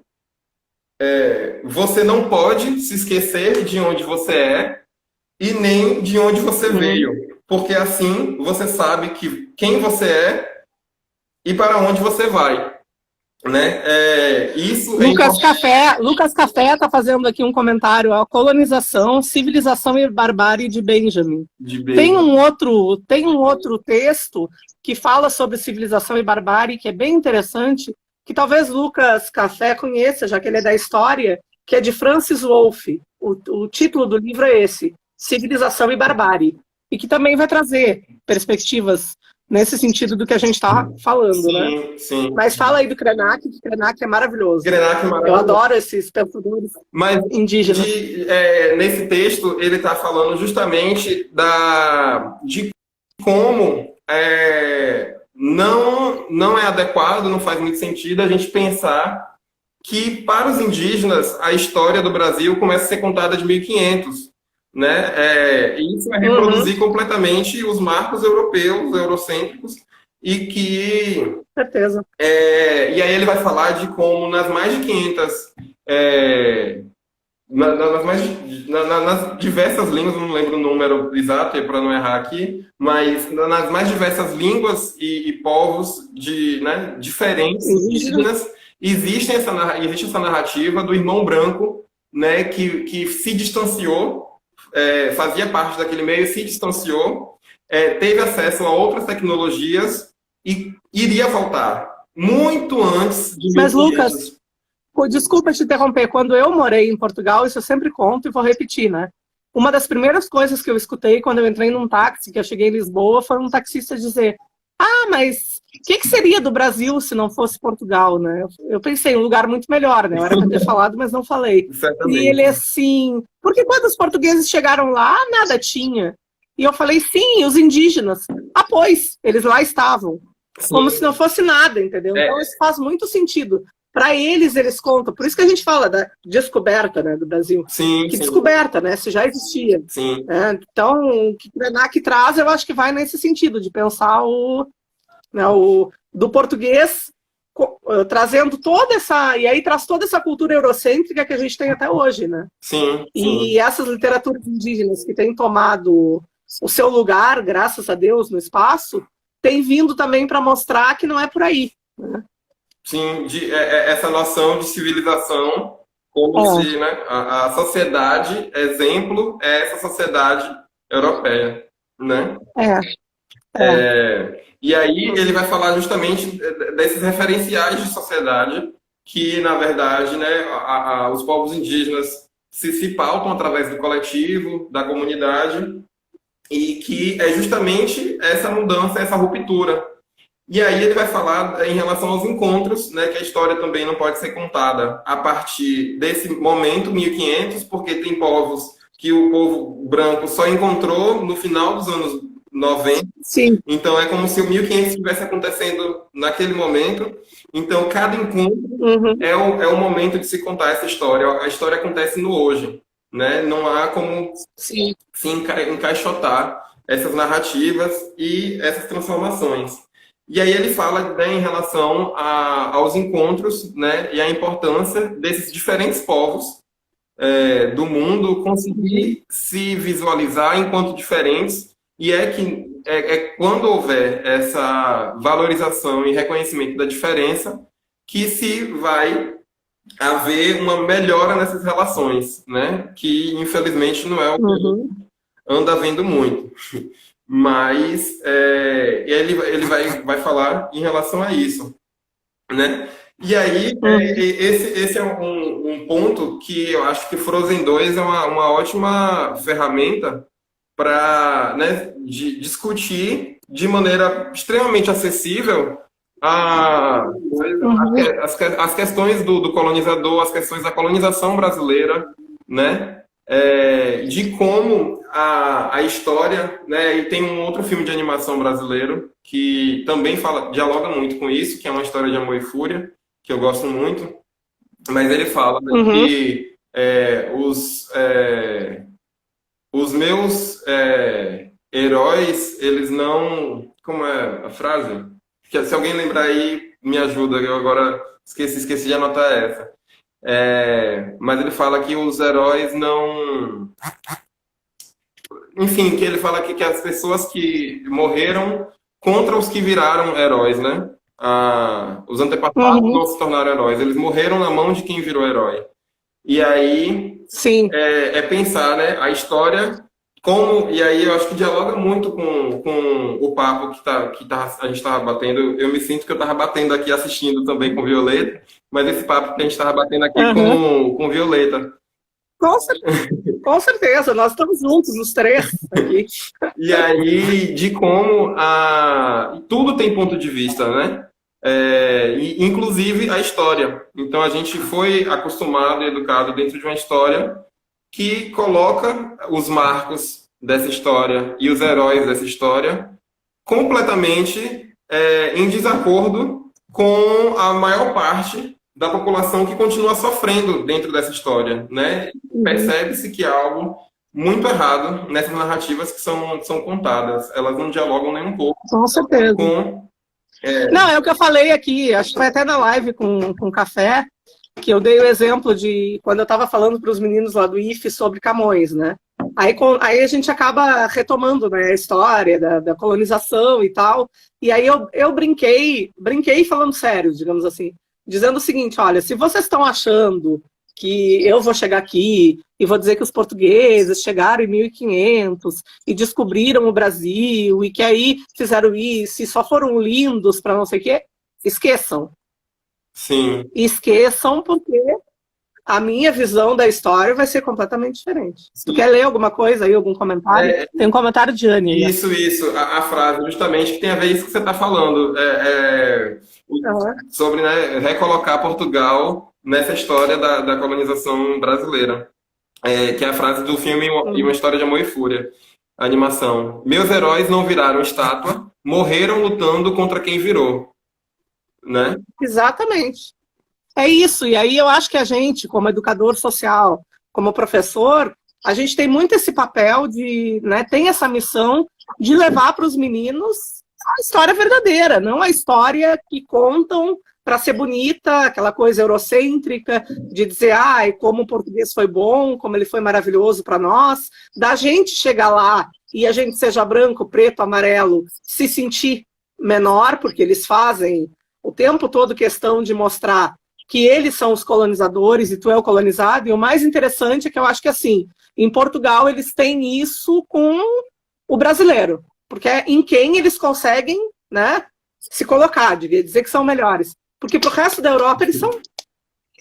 Speaker 3: você não pode se esquecer de onde você é e nem de onde você veio, porque assim você sabe quem você é e para onde você vai. Né?
Speaker 1: Lucas Café está fazendo aqui um comentário: a colonização, civilização e barbárie de Benjamin. Tem um outro texto que fala sobre civilização e barbárie, que é bem interessante, que talvez Lucas Café conheça, já que ele é da história, que é de Francis Wolff. O título do livro é esse, Civilização e Barbárie, e que também vai trazer perspectivas nesse sentido do que a gente está falando, né?
Speaker 3: Sim.
Speaker 1: Mas fala aí do Krenak, que Krenak é maravilhoso.
Speaker 3: Krenak é maravilhoso.
Speaker 1: Eu adoro esses pensadores indígenas.
Speaker 3: Nesse texto, ele está falando justamente de como não é adequado, não faz muito sentido a gente pensar que para os indígenas a história do Brasil começa a ser contada de 1500, né? E isso vai reproduzir completamente os marcos europeus, eurocêntricos, e que
Speaker 1: certeza.
Speaker 3: e aí ele vai falar de como nas mais de 500 nas diversas línguas, não lembro o número exato para não errar aqui, mas nas mais diversas línguas e povos né, diferentes, indígenas, existe essa narrativa do irmão branco, né, que se distanciou, fazia parte daquele meio, se distanciou, teve acesso a outras tecnologias e iria voltar muito antes de 1500.
Speaker 1: Mas, Lucas, desculpa te interromper, quando eu morei em Portugal, isso eu sempre conto e vou repetir, né? Uma das primeiras coisas que eu escutei quando eu entrei num táxi, que eu cheguei em Lisboa, foi um taxista dizer: ah, mas o que seria do Brasil se não fosse Portugal, né? Eu pensei, um lugar muito melhor, né? Eu era para ter falado, mas não falei.
Speaker 3: Certamente.
Speaker 1: E ele assim, porque quando os portugueses chegaram lá, nada tinha. E eu falei, sim, os indígenas. Ah, pois, eles lá estavam. Sim. Como se não fosse nada, entendeu? Então isso faz muito sentido. Para eles contam. Por isso que a gente fala da descoberta, né, do Brasil.
Speaker 3: Sim,
Speaker 1: que descoberta, né? Se já existia.
Speaker 3: Sim.
Speaker 1: Então, o que o Krenak traz, eu acho que vai nesse sentido, de pensar do português trazendo toda essa... E aí traz toda essa cultura eurocêntrica que a gente tem até hoje, né?
Speaker 3: Sim.
Speaker 1: E essas literaturas indígenas que têm tomado o seu lugar, graças a Deus, no espaço, têm vindo também para mostrar que não é por aí, né?
Speaker 3: Sim, essa noção de civilização, como se, né, a sociedade exemplo é essa sociedade europeia, né? E aí ele vai falar justamente desses referenciais de sociedade que, na verdade, né, os povos indígenas se pautam através do coletivo, da comunidade, e que é justamente essa mudança, essa ruptura. E aí ele vai falar em relação aos encontros, né, que a história também não pode ser contada a partir desse momento, 1500, porque tem povos que o povo branco só encontrou no final dos anos 90.
Speaker 1: Sim.
Speaker 3: Então é como se o 1500 estivesse acontecendo naquele momento. Então cada encontro é o momento de se contar essa história. A história acontece no hoje, né? Não há como se encaixotar essas narrativas e essas transformações. E aí ele fala, né, em relação aos encontros, né, e a importância desses diferentes povos do mundo conseguir se visualizar enquanto diferentes, e quando houver essa valorização e reconhecimento da diferença que se vai haver uma melhora nessas relações, né, que infelizmente não é o que anda havendo muito. Mas ele vai falar em relação a isso, né? E aí, esse é um ponto que eu acho que Frozen 2 é uma ótima ferramenta para, né, discutir de maneira extremamente acessível as questões do colonizador, as questões da colonização brasileira, né? De como a história, né, e tem um outro filme de animação brasileiro que também dialoga muito com isso, que é Uma História de Amor e Fúria, que eu gosto muito, mas ele fala, né, que os meus heróis, eles não... Como é a frase? Que, se alguém lembrar aí, me ajuda, eu agora esqueci de anotar essa. Mas ele fala que os heróis não... Enfim, que ele fala que as pessoas que morreram contra os que viraram heróis, né? Os antepassados não se tornaram heróis, eles morreram na mão de quem virou herói. E aí pensar, né, a história como... E aí eu acho que dialoga muito com o papo a gente estava batendo. Eu me sinto que eu estava batendo aqui assistindo também com Violeta, mas esse papo que a gente estava batendo aqui com Violeta.
Speaker 1: Com certeza, nós estamos juntos, os três aqui.
Speaker 3: E aí, de como tudo tem ponto de vista, né? Inclusive a história. Então a gente foi acostumado e educado dentro de uma história que coloca os marcos dessa história e os heróis dessa história completamente em desacordo com a maior parte da população que continua sofrendo dentro dessa história, né? Percebe-se que há algo muito errado nessas narrativas que são contadas. Elas não dialogam nem um pouco
Speaker 1: Com certeza.
Speaker 3: com...
Speaker 1: Não, é o que eu falei aqui, acho que foi até na live com café, que eu dei o exemplo de quando eu estava falando para os meninos lá do IFE sobre Camões, né? Aí a gente acaba retomando, né, a história da colonização e tal, e aí eu brinquei falando sério, digamos assim, dizendo o seguinte, olha, se vocês estão achando que eu vou chegar aqui e vou dizer que os portugueses chegaram em 1500 e descobriram o Brasil e que aí fizeram isso e só foram lindos para não sei o quê, esqueçam.
Speaker 3: Sim.
Speaker 1: Esqueçam, porque a minha visão da história vai ser completamente diferente.
Speaker 3: Sim.
Speaker 1: Tu quer ler alguma coisa aí, algum comentário? Tem um comentário de Anne.
Speaker 3: Isso, a frase, justamente, que tem a ver com isso que você está falando. Sobre, né, recolocar Portugal nessa história da colonização brasileira. Que é a frase do filme E uma História de Amor e Fúria. A animação. Meus heróis não viraram estátua, morreram lutando contra quem virou. Né?
Speaker 1: Exatamente. É isso. E aí eu acho que a gente, como educador social, como professor, a gente tem muito esse papel de, né, tem essa missão de levar para os meninos a história verdadeira, não a história que contam para ser bonita, aquela coisa eurocêntrica, de dizer, como o português foi bom, como ele foi maravilhoso para nós, da gente chegar lá e a gente seja branco, preto, amarelo, se sentir menor, porque eles fazem o tempo todo questão de mostrar que eles são os colonizadores e tu é o colonizado, e o mais interessante é que eu acho que, assim, em Portugal eles têm isso com o brasileiro, porque é em quem eles conseguem, né, se colocar, devia dizer que são melhores. Porque pro resto da Europa eles são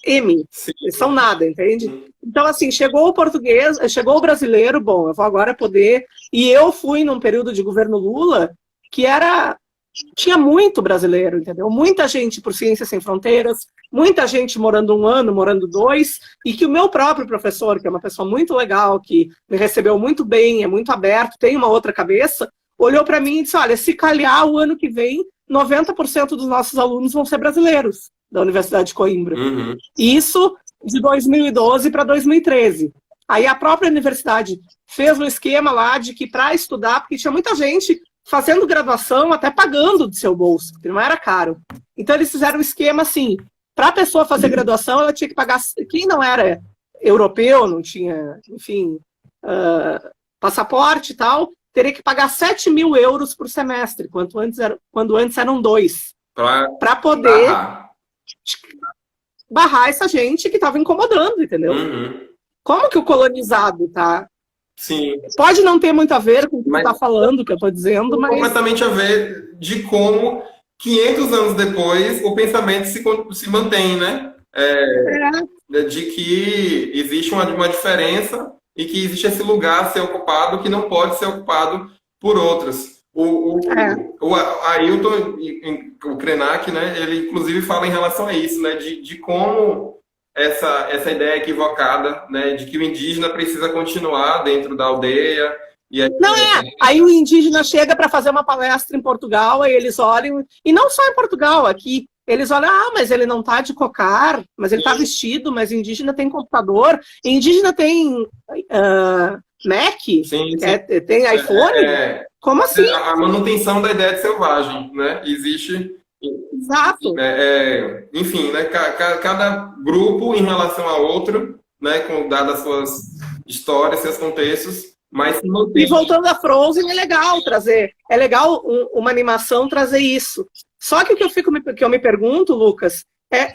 Speaker 1: eles são nada, entende? Então, assim, chegou o português, chegou o brasileiro, bom, eu vou agora poder... E eu fui num período de governo Lula que tinha muito brasileiro, entendeu? Muita gente por Ciências Sem Fronteiras, muita gente morando 1 ano, morando 2, e que o meu próprio professor, que é uma pessoa muito legal, que me recebeu muito bem, é muito aberto, tem uma outra cabeça, olhou para mim e disse, olha, se calhar o ano que vem 90% dos nossos alunos vão ser brasileiros, da Universidade de Coimbra.
Speaker 3: Uhum.
Speaker 1: Isso de 2012 para 2013. Aí a própria universidade fez um esquema lá de que para estudar, porque tinha muita gente fazendo graduação, até pagando do seu bolso, porque não era caro. Então eles fizeram um esquema assim, para a pessoa fazer graduação, ela tinha que pagar, quem não era europeu, não tinha, enfim, passaporte e tal, teria que pagar 7 mil euros por semestre, quando antes eram 2. Para poder barrar essa gente que estava incomodando, entendeu?
Speaker 3: Uhum.
Speaker 1: Como que o colonizado tá?
Speaker 3: Sim.
Speaker 1: Pode não ter muito a ver com o que você está falando, o que eu estou dizendo, mas...
Speaker 3: Completamente a ver de como 500 anos depois o pensamento se mantém, né? De que existe uma diferença e que existe esse lugar a ser ocupado que não pode ser ocupado por outros. O Ailton, o Krenak, né, ele inclusive fala em relação a isso, né, de como essa ideia equivocada, né, de que o indígena precisa continuar dentro da aldeia. E aí,
Speaker 1: aí o indígena chega para fazer uma palestra em Portugal, aí eles olham, e não só em Portugal, aqui, eles olham, mas ele não tá de cocar, mas ele tá vestido, mas indígena tem computador, indígena tem Mac,
Speaker 3: sim.
Speaker 1: Tem iPhone, como assim?
Speaker 3: A manutenção da ideia de selvagem, né, existe...
Speaker 1: Exato.
Speaker 3: Enfim, né, cada grupo em relação a outro, né, dadas suas histórias, seus contextos, mas
Speaker 1: e voltando a Frozen, é legal trazer, uma animação trazer isso. Só que o que eu me pergunto, Lucas,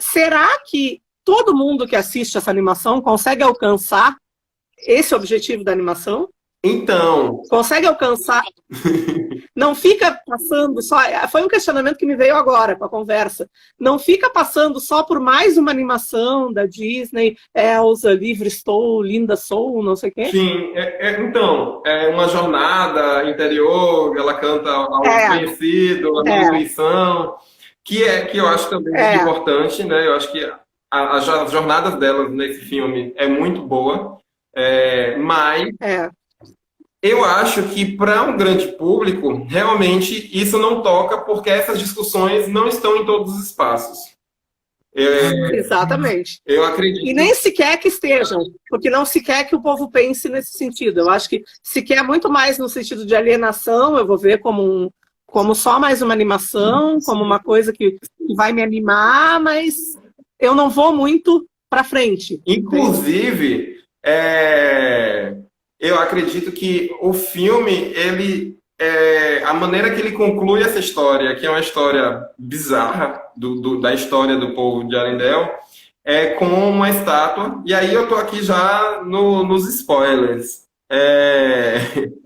Speaker 1: será que todo mundo que assiste essa animação consegue alcançar esse objetivo da animação?
Speaker 3: Então...
Speaker 1: Consegue alcançar? Não fica passando só... Foi um questionamento que me veio agora com a conversa. Não fica passando só por mais uma animação da Disney, Elsa, Livre Estou, Linda Sou, não sei o quê?
Speaker 3: Sim, então, é uma jornada interior, ela canta ao desconhecido, a manutenção, que eu acho também muito importante, né? Eu acho que as jornadas delas nesse filme é muito boa, mas... Eu acho que para um grande público, realmente, isso não toca porque essas discussões não estão em todos os espaços.
Speaker 1: Exatamente.
Speaker 3: Eu
Speaker 1: E
Speaker 3: acredito.
Speaker 1: nem se quer que estejam, porque não se quer que o povo pense nesse sentido. Eu acho que se quer muito mais no sentido de alienação, eu vou ver como só mais uma animação, como uma coisa que vai me animar, mas eu não vou muito para frente.
Speaker 3: Inclusive, eu acredito que o filme, a maneira que ele conclui essa história, que é uma história bizarra da história do povo de Arendelle, é com uma estátua. E aí eu tô aqui já nos spoilers.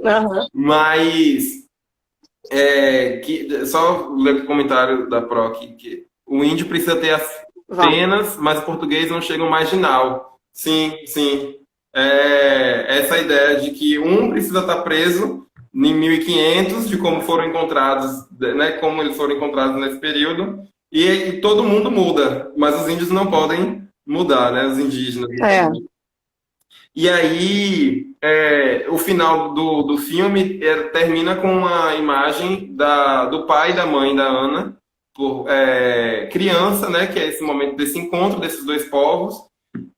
Speaker 1: Aham.
Speaker 3: Mas só ler o comentário da Pro que o índio precisa ter as
Speaker 1: Vai.
Speaker 3: penas, mas o português não chega ao marginal. Sim, sim. Essa ideia de que um precisa estar preso em 1500, de como foram encontrados, né, como eles foram encontrados nesse período, e todo mundo muda, mas os índios não podem mudar, né, os indígenas. E aí, o final do filme termina com uma imagem do pai e da mãe da Ana, criança, né, que é esse momento desse encontro desses dois povos,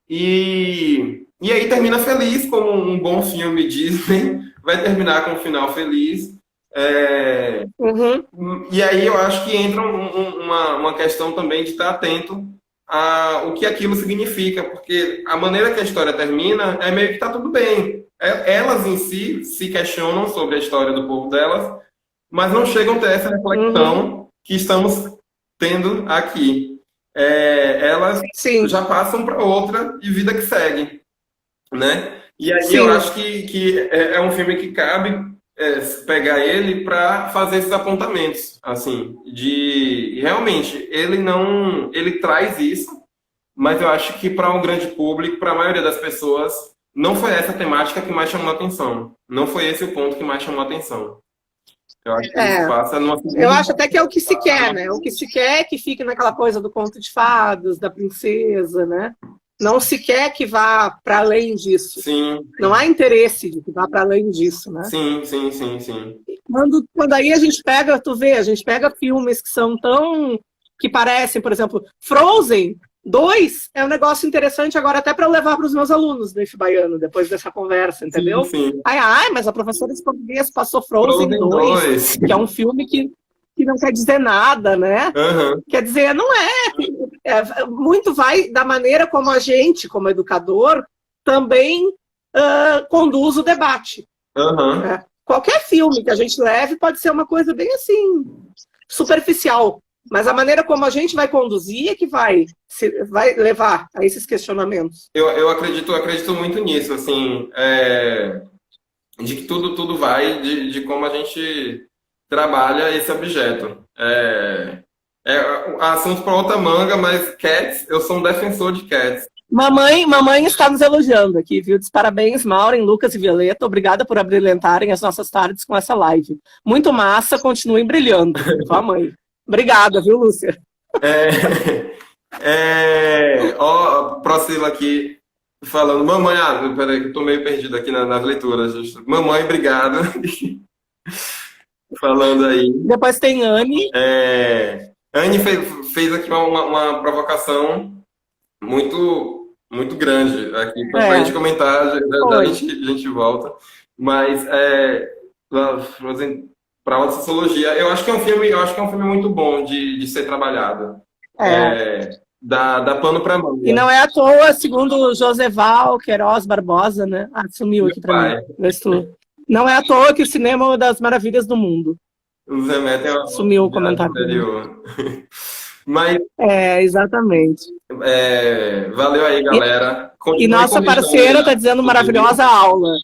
Speaker 3: e aí termina feliz, como um bom filme Disney, vai terminar com um final feliz. E aí eu acho que entra uma questão também de estar atento o que aquilo significa, porque a maneira que a história termina é meio que tá tudo bem. Elas em si se questionam sobre a história do povo delas, mas não chegam a ter essa reflexão que estamos tendo aqui. Elas já passam para outra e vida que segue, né? E aí eu acho que é um filme que cabe pegar ele para fazer esses apontamentos, assim, de realmente ele traz isso, mas eu acho que para um grande público, para a maioria das pessoas, não foi essa temática que mais chamou a atenção, não foi esse o ponto que mais chamou a atenção. Eu acho que isso passa numa...
Speaker 1: Eu acho até que é o que se quer, né? O que se quer é que fique naquela coisa do conto de fadas, da princesa, né? Não se quer que vá para além disso.
Speaker 3: Sim.
Speaker 1: Não há interesse de que vá para além disso, né?
Speaker 3: Sim.
Speaker 1: Quando aí a gente pega, a gente pega filmes que são que parecem, por exemplo, Frozen 2 é um negócio interessante agora até para eu levar para os meus alunos do IF Baiano, depois dessa conversa, entendeu?
Speaker 3: Sim.
Speaker 1: Mas a professora de português passou Frozen 2, que é um filme que não quer dizer nada, né? Quer dizer, não muito vai da maneira como a gente, como educador, também conduz o debate. Qualquer filme que a gente leve pode ser uma coisa bem assim, superficial, mas a maneira como a gente vai conduzir é que vai levar a esses questionamentos.
Speaker 3: Eu acredito muito nisso, assim, de que tudo vai de como a gente trabalha esse objeto. Assunto para outra manga, mas Cats, eu sou um defensor de Cats.
Speaker 1: Mamãe está nos elogiando aqui, viu? Diz parabéns, Maureen, Lucas e Violeta. Obrigada por abrilhantarem as nossas tardes com essa live. Muito massa, continuem brilhando. Sua mãe. Obrigada, viu, Lúcia?
Speaker 3: Ó, Procila aqui falando, mamãe, peraí, que eu tô meio perdido aqui nas leituras. Mamãe, obrigado. Falando aí.
Speaker 1: Depois tem Anne.
Speaker 3: Anne fez aqui uma provocação muito grande aqui pra gente comentar, a gente volta. Mas para aula de sociologia, eu acho que é um filme muito bom de ser trabalhado. Dá pano para mão.
Speaker 1: E não é à toa, segundo o Joseval Queiroz Barbosa, né? Sumiu aqui para mim. Não é à toa que o cinema é uma das maravilhas do mundo.
Speaker 3: Os remetem ao
Speaker 1: sumiu o comentário
Speaker 3: anterior. Mas
Speaker 1: exatamente.
Speaker 3: Valeu aí, galera.
Speaker 1: E nossa parceira está dizendo maravilhosa aula.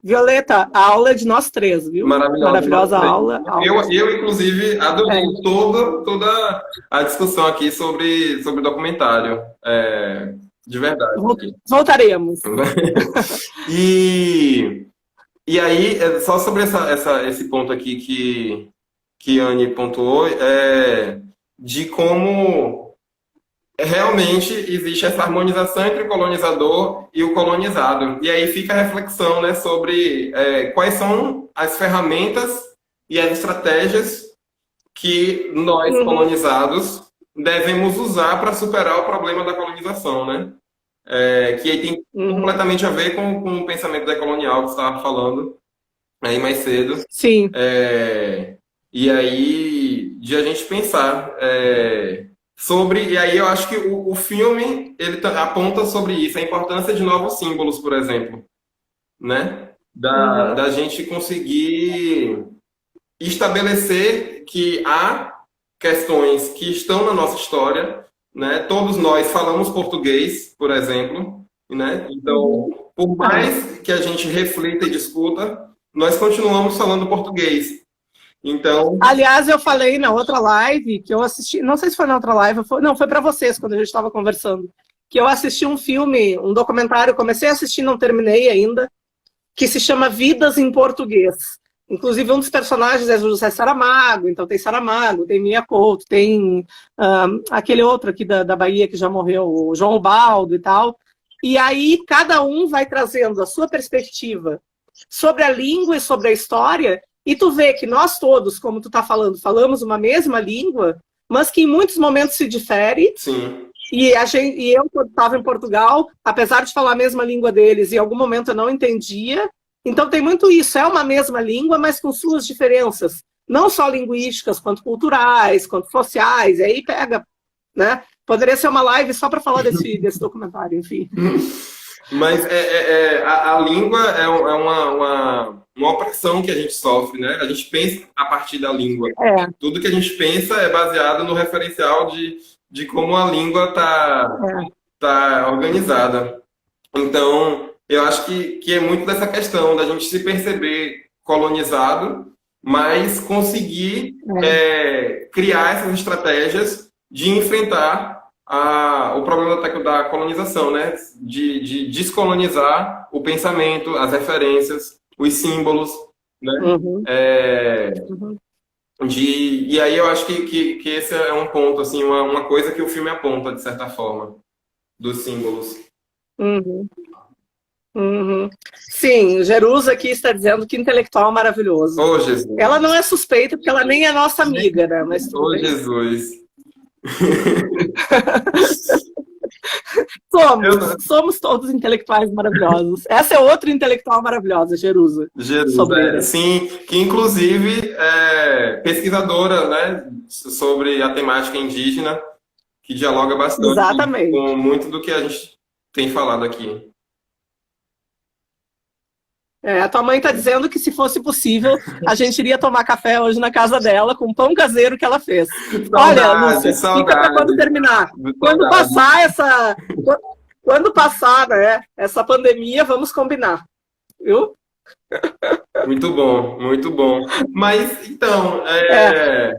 Speaker 1: Violeta, a aula é de nós três, viu? Maravilhosa aula.
Speaker 3: Eu, inclusive, adorei toda a discussão aqui sobre o documentário. De verdade.
Speaker 1: Voltaremos.
Speaker 3: E aí, só sobre esse ponto aqui que a Anne pontuou, de como realmente existe essa harmonização entre o colonizador e o colonizado. E aí fica a reflexão, né, sobre quais são as ferramentas e as estratégias que nós, colonizados, devemos usar para superar o problema da colonização, né? Que aí tem completamente a ver com o pensamento decolonial que você estava falando aí mais cedo.
Speaker 1: Sim.
Speaker 3: E aí, de a gente pensar sobre... E aí eu acho que o filme, ele aponta sobre isso, a importância de novos símbolos, por exemplo, né? Da gente conseguir estabelecer que há questões que estão na nossa história, né? Todos nós falamos português, por exemplo, né? Então, por mais que a gente reflita e discuta, nós continuamos falando português. Então,
Speaker 1: aliás, eu falei na outra live que eu assisti, não sei se foi na outra live, foi para vocês quando a gente estava conversando, que eu assisti um filme, um documentário, comecei a assistir, não terminei ainda, que se chama Vidas em Português. Inclusive, um dos personagens é José Saramago, então tem Saramago, tem Mia Couto, tem aquele outro aqui da Bahia que já morreu, o João Ubaldo e tal. E aí, cada um vai trazendo a sua perspectiva sobre a língua e sobre a história, e tu vê que nós todos, como tu está falando, falamos uma mesma língua, mas que em muitos momentos se difere.
Speaker 3: Sim.
Speaker 1: E eu, quando estava em Portugal, apesar de falar a mesma língua deles, em algum momento eu não entendia. Então tem muito isso, é uma mesma língua, mas com suas diferenças, não só linguísticas, quanto culturais, quanto sociais, e aí pega, né? Poderia ser uma live só para falar desse documentário, enfim.
Speaker 3: Mas a língua é uma opressão que a gente sofre, né? A gente pensa a partir da língua. Tudo que a gente pensa é baseado no referencial de como a língua tá organizada. Então, eu acho que é muito dessa questão da gente se perceber colonizado, mas conseguir criar essas estratégias de enfrentar o problema da colonização, né? De descolonizar o pensamento, as referências, os símbolos, né? E aí eu acho que esse é um ponto, assim, uma coisa que o filme aponta, de certa forma, dos símbolos.
Speaker 1: Sim, Jerusa aqui está dizendo que intelectual maravilhoso.
Speaker 3: Oh, Jesus.
Speaker 1: Ela não é suspeita porque ela nem é nossa amiga, né? Mas
Speaker 3: oh, Jesus.
Speaker 1: Somos todos intelectuais maravilhosos. Essa é outra intelectual maravilhosa, Jerusa.
Speaker 3: Sim, que inclusive é pesquisadora, né, sobre a temática indígena, que dialoga bastante com muito do que a gente tem falado aqui.
Speaker 1: A tua mãe está dizendo que, se fosse possível, a gente iria tomar café hoje na casa dela com o pão caseiro que ela fez. Olha, Lúcia, fica para quando terminar. Quando passar, né, essa pandemia, vamos combinar. Viu?
Speaker 3: Muito bom, muito bom. Mas, então...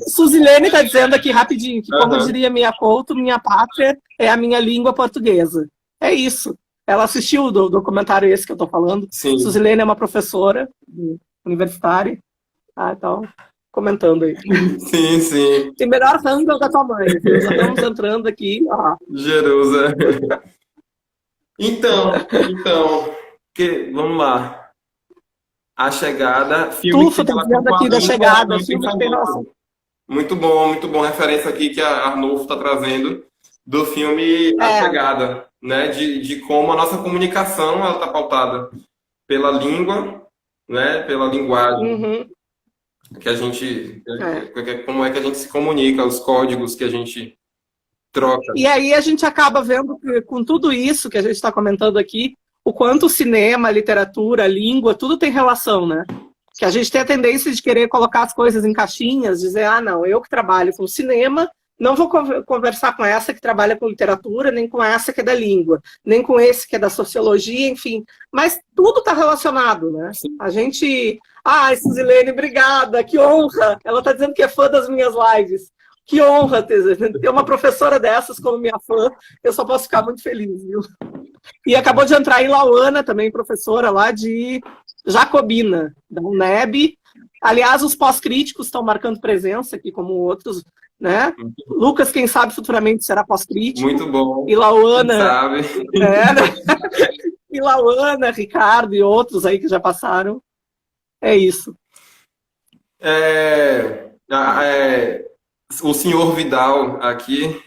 Speaker 1: Suzilene está dizendo aqui rapidinho que, como diria Mia Couto, minha pátria é a minha língua portuguesa. É isso. Ela assistiu o documentário esse que eu estou falando.
Speaker 3: Sim.
Speaker 1: Suzilene é uma professora universitária. Então, comentando aí.
Speaker 3: Sim.
Speaker 1: Tem melhor handle da tua mãe. Já estamos entrando aqui.
Speaker 3: Jerusa. Então, vamos lá. A Chegada.
Speaker 1: Tufo está dizendo aqui da Chegada.
Speaker 3: Muito bom. Referência aqui que a Arnulfo está trazendo do filme A Chegada, né? De como a nossa comunicação está pautada pela língua, né? Pela linguagem que a gente, como é que a gente se comunica, os códigos que a gente troca.
Speaker 1: E aí a gente acaba vendo que, com tudo isso que a gente está comentando aqui, o quanto o cinema, a literatura, a língua, tudo tem relação, né? Que a gente tem a tendência de querer colocar as coisas em caixinhas, dizer, não, eu que trabalho com cinema, não vou conversar com essa que trabalha com literatura, nem com essa que é da língua, nem com esse que é da sociologia, enfim. Mas tudo está relacionado, né?
Speaker 3: Sim.
Speaker 1: A gente... Suzilene, obrigada, que honra! Ela está dizendo que é fã das minhas lives. Que honra ter uma professora dessas como minha fã. Eu só posso ficar muito feliz, viu? E acabou de entrar em Lauana, também professora lá de Jacobina, da UNEB. Aliás, os pós-críticos estão marcando presença aqui, como outros, né? Lucas, quem sabe, futuramente será pós-crítico.
Speaker 3: Muito bom.
Speaker 1: E Lauana...
Speaker 3: Sabe.
Speaker 1: E Lauana, Ricardo e outros aí que já passaram. É isso.
Speaker 3: O senhor Vidal aqui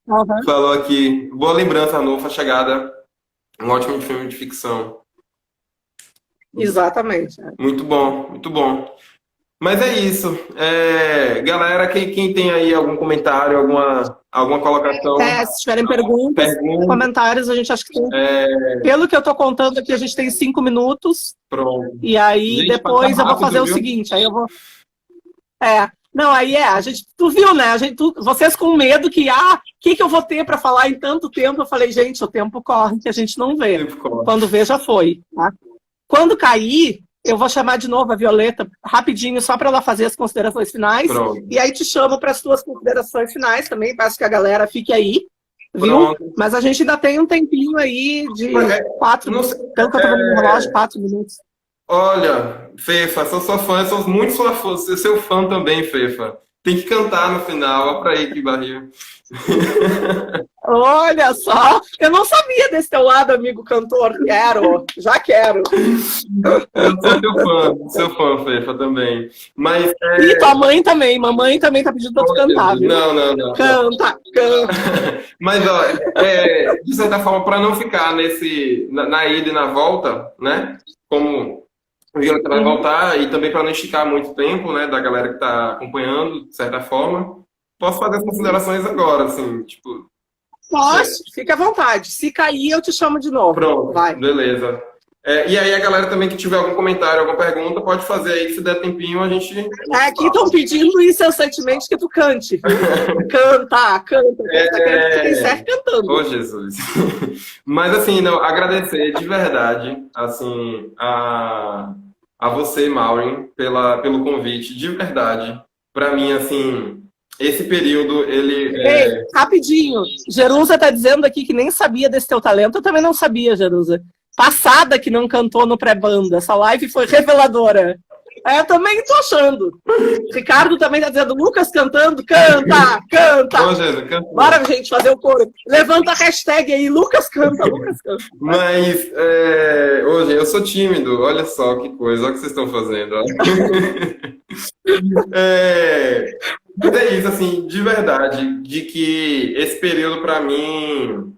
Speaker 1: Aham.
Speaker 3: falou aqui, boa lembrança, Arnulfo, A Chegada, um ótimo filme de ficção.
Speaker 1: Exatamente.
Speaker 3: Muito bom, muito bom. Mas é isso. Galera, quem tem aí algum comentário, alguma colocação,
Speaker 1: Se tiverem perguntas,
Speaker 3: pergunta,
Speaker 1: comentários, a gente acha que tem. Pelo que eu tô contando aqui, a gente tem 5 minutos.
Speaker 3: pronto.
Speaker 1: E aí,
Speaker 3: Gente,
Speaker 1: depois
Speaker 3: passa
Speaker 1: eu vou fazer
Speaker 3: rápido,
Speaker 1: o
Speaker 3: viu?
Speaker 1: seguinte, aí eu vou. Não, aí a gente, tu viu, né? Vocês com medo que, o que eu vou ter para falar em tanto tempo? Eu falei, gente, o tempo corre, que a gente não vê.
Speaker 3: Tempo corre.
Speaker 1: Quando vê, já foi. Tá? Quando cair, eu vou chamar de novo a Violeta, rapidinho, só para ela fazer as considerações finais.
Speaker 3: Pronto.
Speaker 1: E aí te chamo para as tuas considerações finais também, peço que a galera fique aí, viu?
Speaker 3: Pronto.
Speaker 1: Mas a gente ainda tem um tempinho aí de
Speaker 3: Mas
Speaker 1: 4
Speaker 3: não
Speaker 1: minutos.
Speaker 3: sei,
Speaker 1: Pelo que eu tô vendo no relógio, 4 minutos.
Speaker 3: Olha, Fefa, sou sua fã, sou muito sua fã, sou seu fã também, Fefa. Tem que cantar no final, olha pra aí que barril.
Speaker 1: Olha só, eu não sabia desse teu lado, amigo cantor. Já quero.
Speaker 3: Eu sou seu fã, Fefa, também. Mas,
Speaker 1: E tua mãe também, mamãe também tá pedindo pra tu cantar, viu?
Speaker 3: Não.
Speaker 1: Canta.
Speaker 3: Mas, ó, de certa forma, para não ficar na ida e na volta, né? Como o Violeta vai voltar, e também para não esticar muito tempo, né? Da galera que está acompanhando, de certa forma, posso fazer as considerações agora, assim, tipo.
Speaker 1: Pode, fica à vontade. Se cair, eu te chamo de novo.
Speaker 3: Pronto,
Speaker 1: Vai.
Speaker 3: beleza. E aí a galera também que tiver algum comentário, alguma pergunta, pode fazer aí, se der tempinho, a gente.
Speaker 1: Aqui estão pedindo incessantemente que tu cante. Canta. Encerre cantando.
Speaker 3: Oh, Jesus. Mas assim, não, agradecer de verdade, assim, a você, Maureen, pelo convite, de verdade. Para mim, assim, esse período, ele...
Speaker 1: Ei, rapidinho. Jerusa tá dizendo aqui que nem sabia desse teu talento. Eu também não sabia, Jerusa. Passada que não cantou no pré-banda. Essa live foi reveladora. Eu também tô achando. Ricardo também tá dizendo, Lucas cantando, canta.
Speaker 3: Oh, Jesus, canta.
Speaker 1: Bora, gente, fazer o coro. Levanta a hashtag aí, Lucas canta.
Speaker 3: Mas, hoje eu sou tímido, olha só que coisa, olha o que vocês estão fazendo. Ó. Mas é isso, assim, de verdade, de que esse período para mim,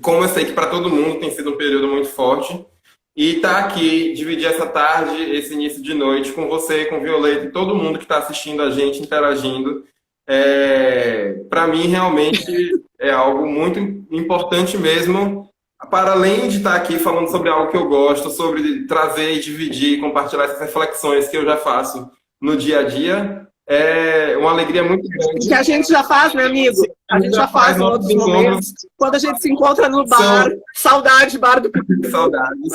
Speaker 3: como eu sei que para todo mundo tem sido um período muito forte, e estar aqui, dividir essa tarde, esse início de noite com você, com Violeta e todo mundo que está assistindo a gente, interagindo, para mim realmente é algo muito importante mesmo, para além de estar aqui falando sobre algo que eu gosto, sobre trazer e dividir, compartilhar essas reflexões que eu já faço no dia a dia, é uma alegria muito grande.
Speaker 1: Que a gente já faz, né, amigo? A gente já faz em outros momentos. Quando a gente se encontra no bar, saudade, bar do Pipi.
Speaker 3: Saudades.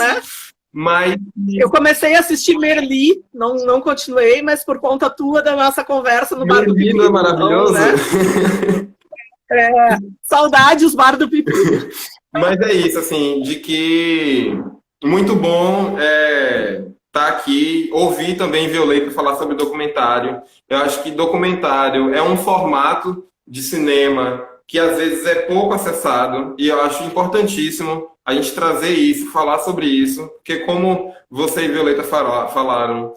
Speaker 3: Mas
Speaker 1: eu comecei a assistir Merli, não continuei, mas por conta tua da nossa conversa no bar do Pipi.
Speaker 3: É maravilhoso.
Speaker 1: Então, né? Saudades, bar do Pipi.
Speaker 3: Mas é isso, assim, de que muito bom estar aqui, ouvir também Violeta falar sobre documentário. Eu acho que documentário é um formato de cinema que às vezes é pouco acessado, e eu acho importantíssimo a gente trazer isso, falar sobre isso, porque como você e Violeta falaram,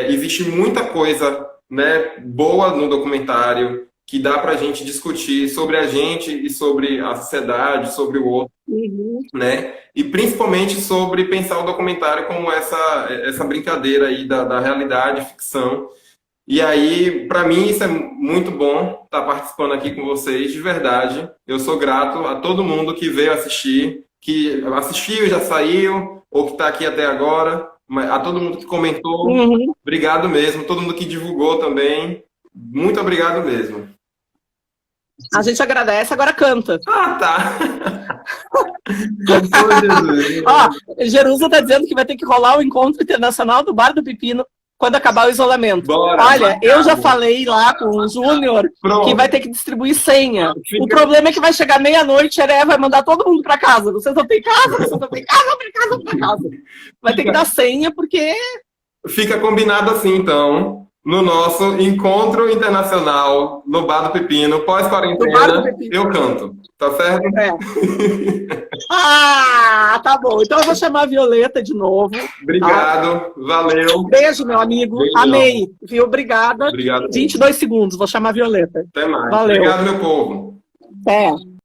Speaker 3: existe muita coisa, né, boa no documentário, que dá para a gente discutir sobre a gente e sobre a sociedade, sobre o outro, né? E principalmente sobre pensar o documentário como essa brincadeira aí da realidade, ficção. E aí, para mim, isso é muito bom estar participando aqui com vocês, de verdade. Eu sou grato a todo mundo que veio assistir, que assistiu e já saiu, ou que está aqui até agora, a todo mundo que comentou. Obrigado mesmo, todo mundo que divulgou também. Muito obrigado mesmo.
Speaker 1: A gente agradece, agora canta.
Speaker 3: Tá.
Speaker 1: Jerusa tá dizendo que vai ter que rolar o encontro internacional do Bar do Pepino quando acabar o isolamento.
Speaker 3: Bora,
Speaker 1: olha, eu já falei lá com o Júnior que vai ter que distribuir senha. O problema é que vai chegar meia-noite, vai mandar todo mundo para casa. Vocês não têm casa, vocês não têm casa. Vai ter que dar senha, porque...
Speaker 3: Fica combinado assim, então. No nosso encontro internacional no Bar do Pepino, pós-quarentena, eu canto. Tá certo?
Speaker 1: Ah, tá bom. Então eu vou chamar a Violeta de novo.
Speaker 3: Obrigado, valeu.
Speaker 1: Beijo, meu amigo.
Speaker 3: Beijo.
Speaker 1: Amei. Viu? Obrigada.
Speaker 3: Obrigado.
Speaker 1: 22 segundos. Vou chamar a Violeta.
Speaker 3: Até mais.
Speaker 1: Valeu.
Speaker 3: Obrigado, meu povo.
Speaker 1: Até.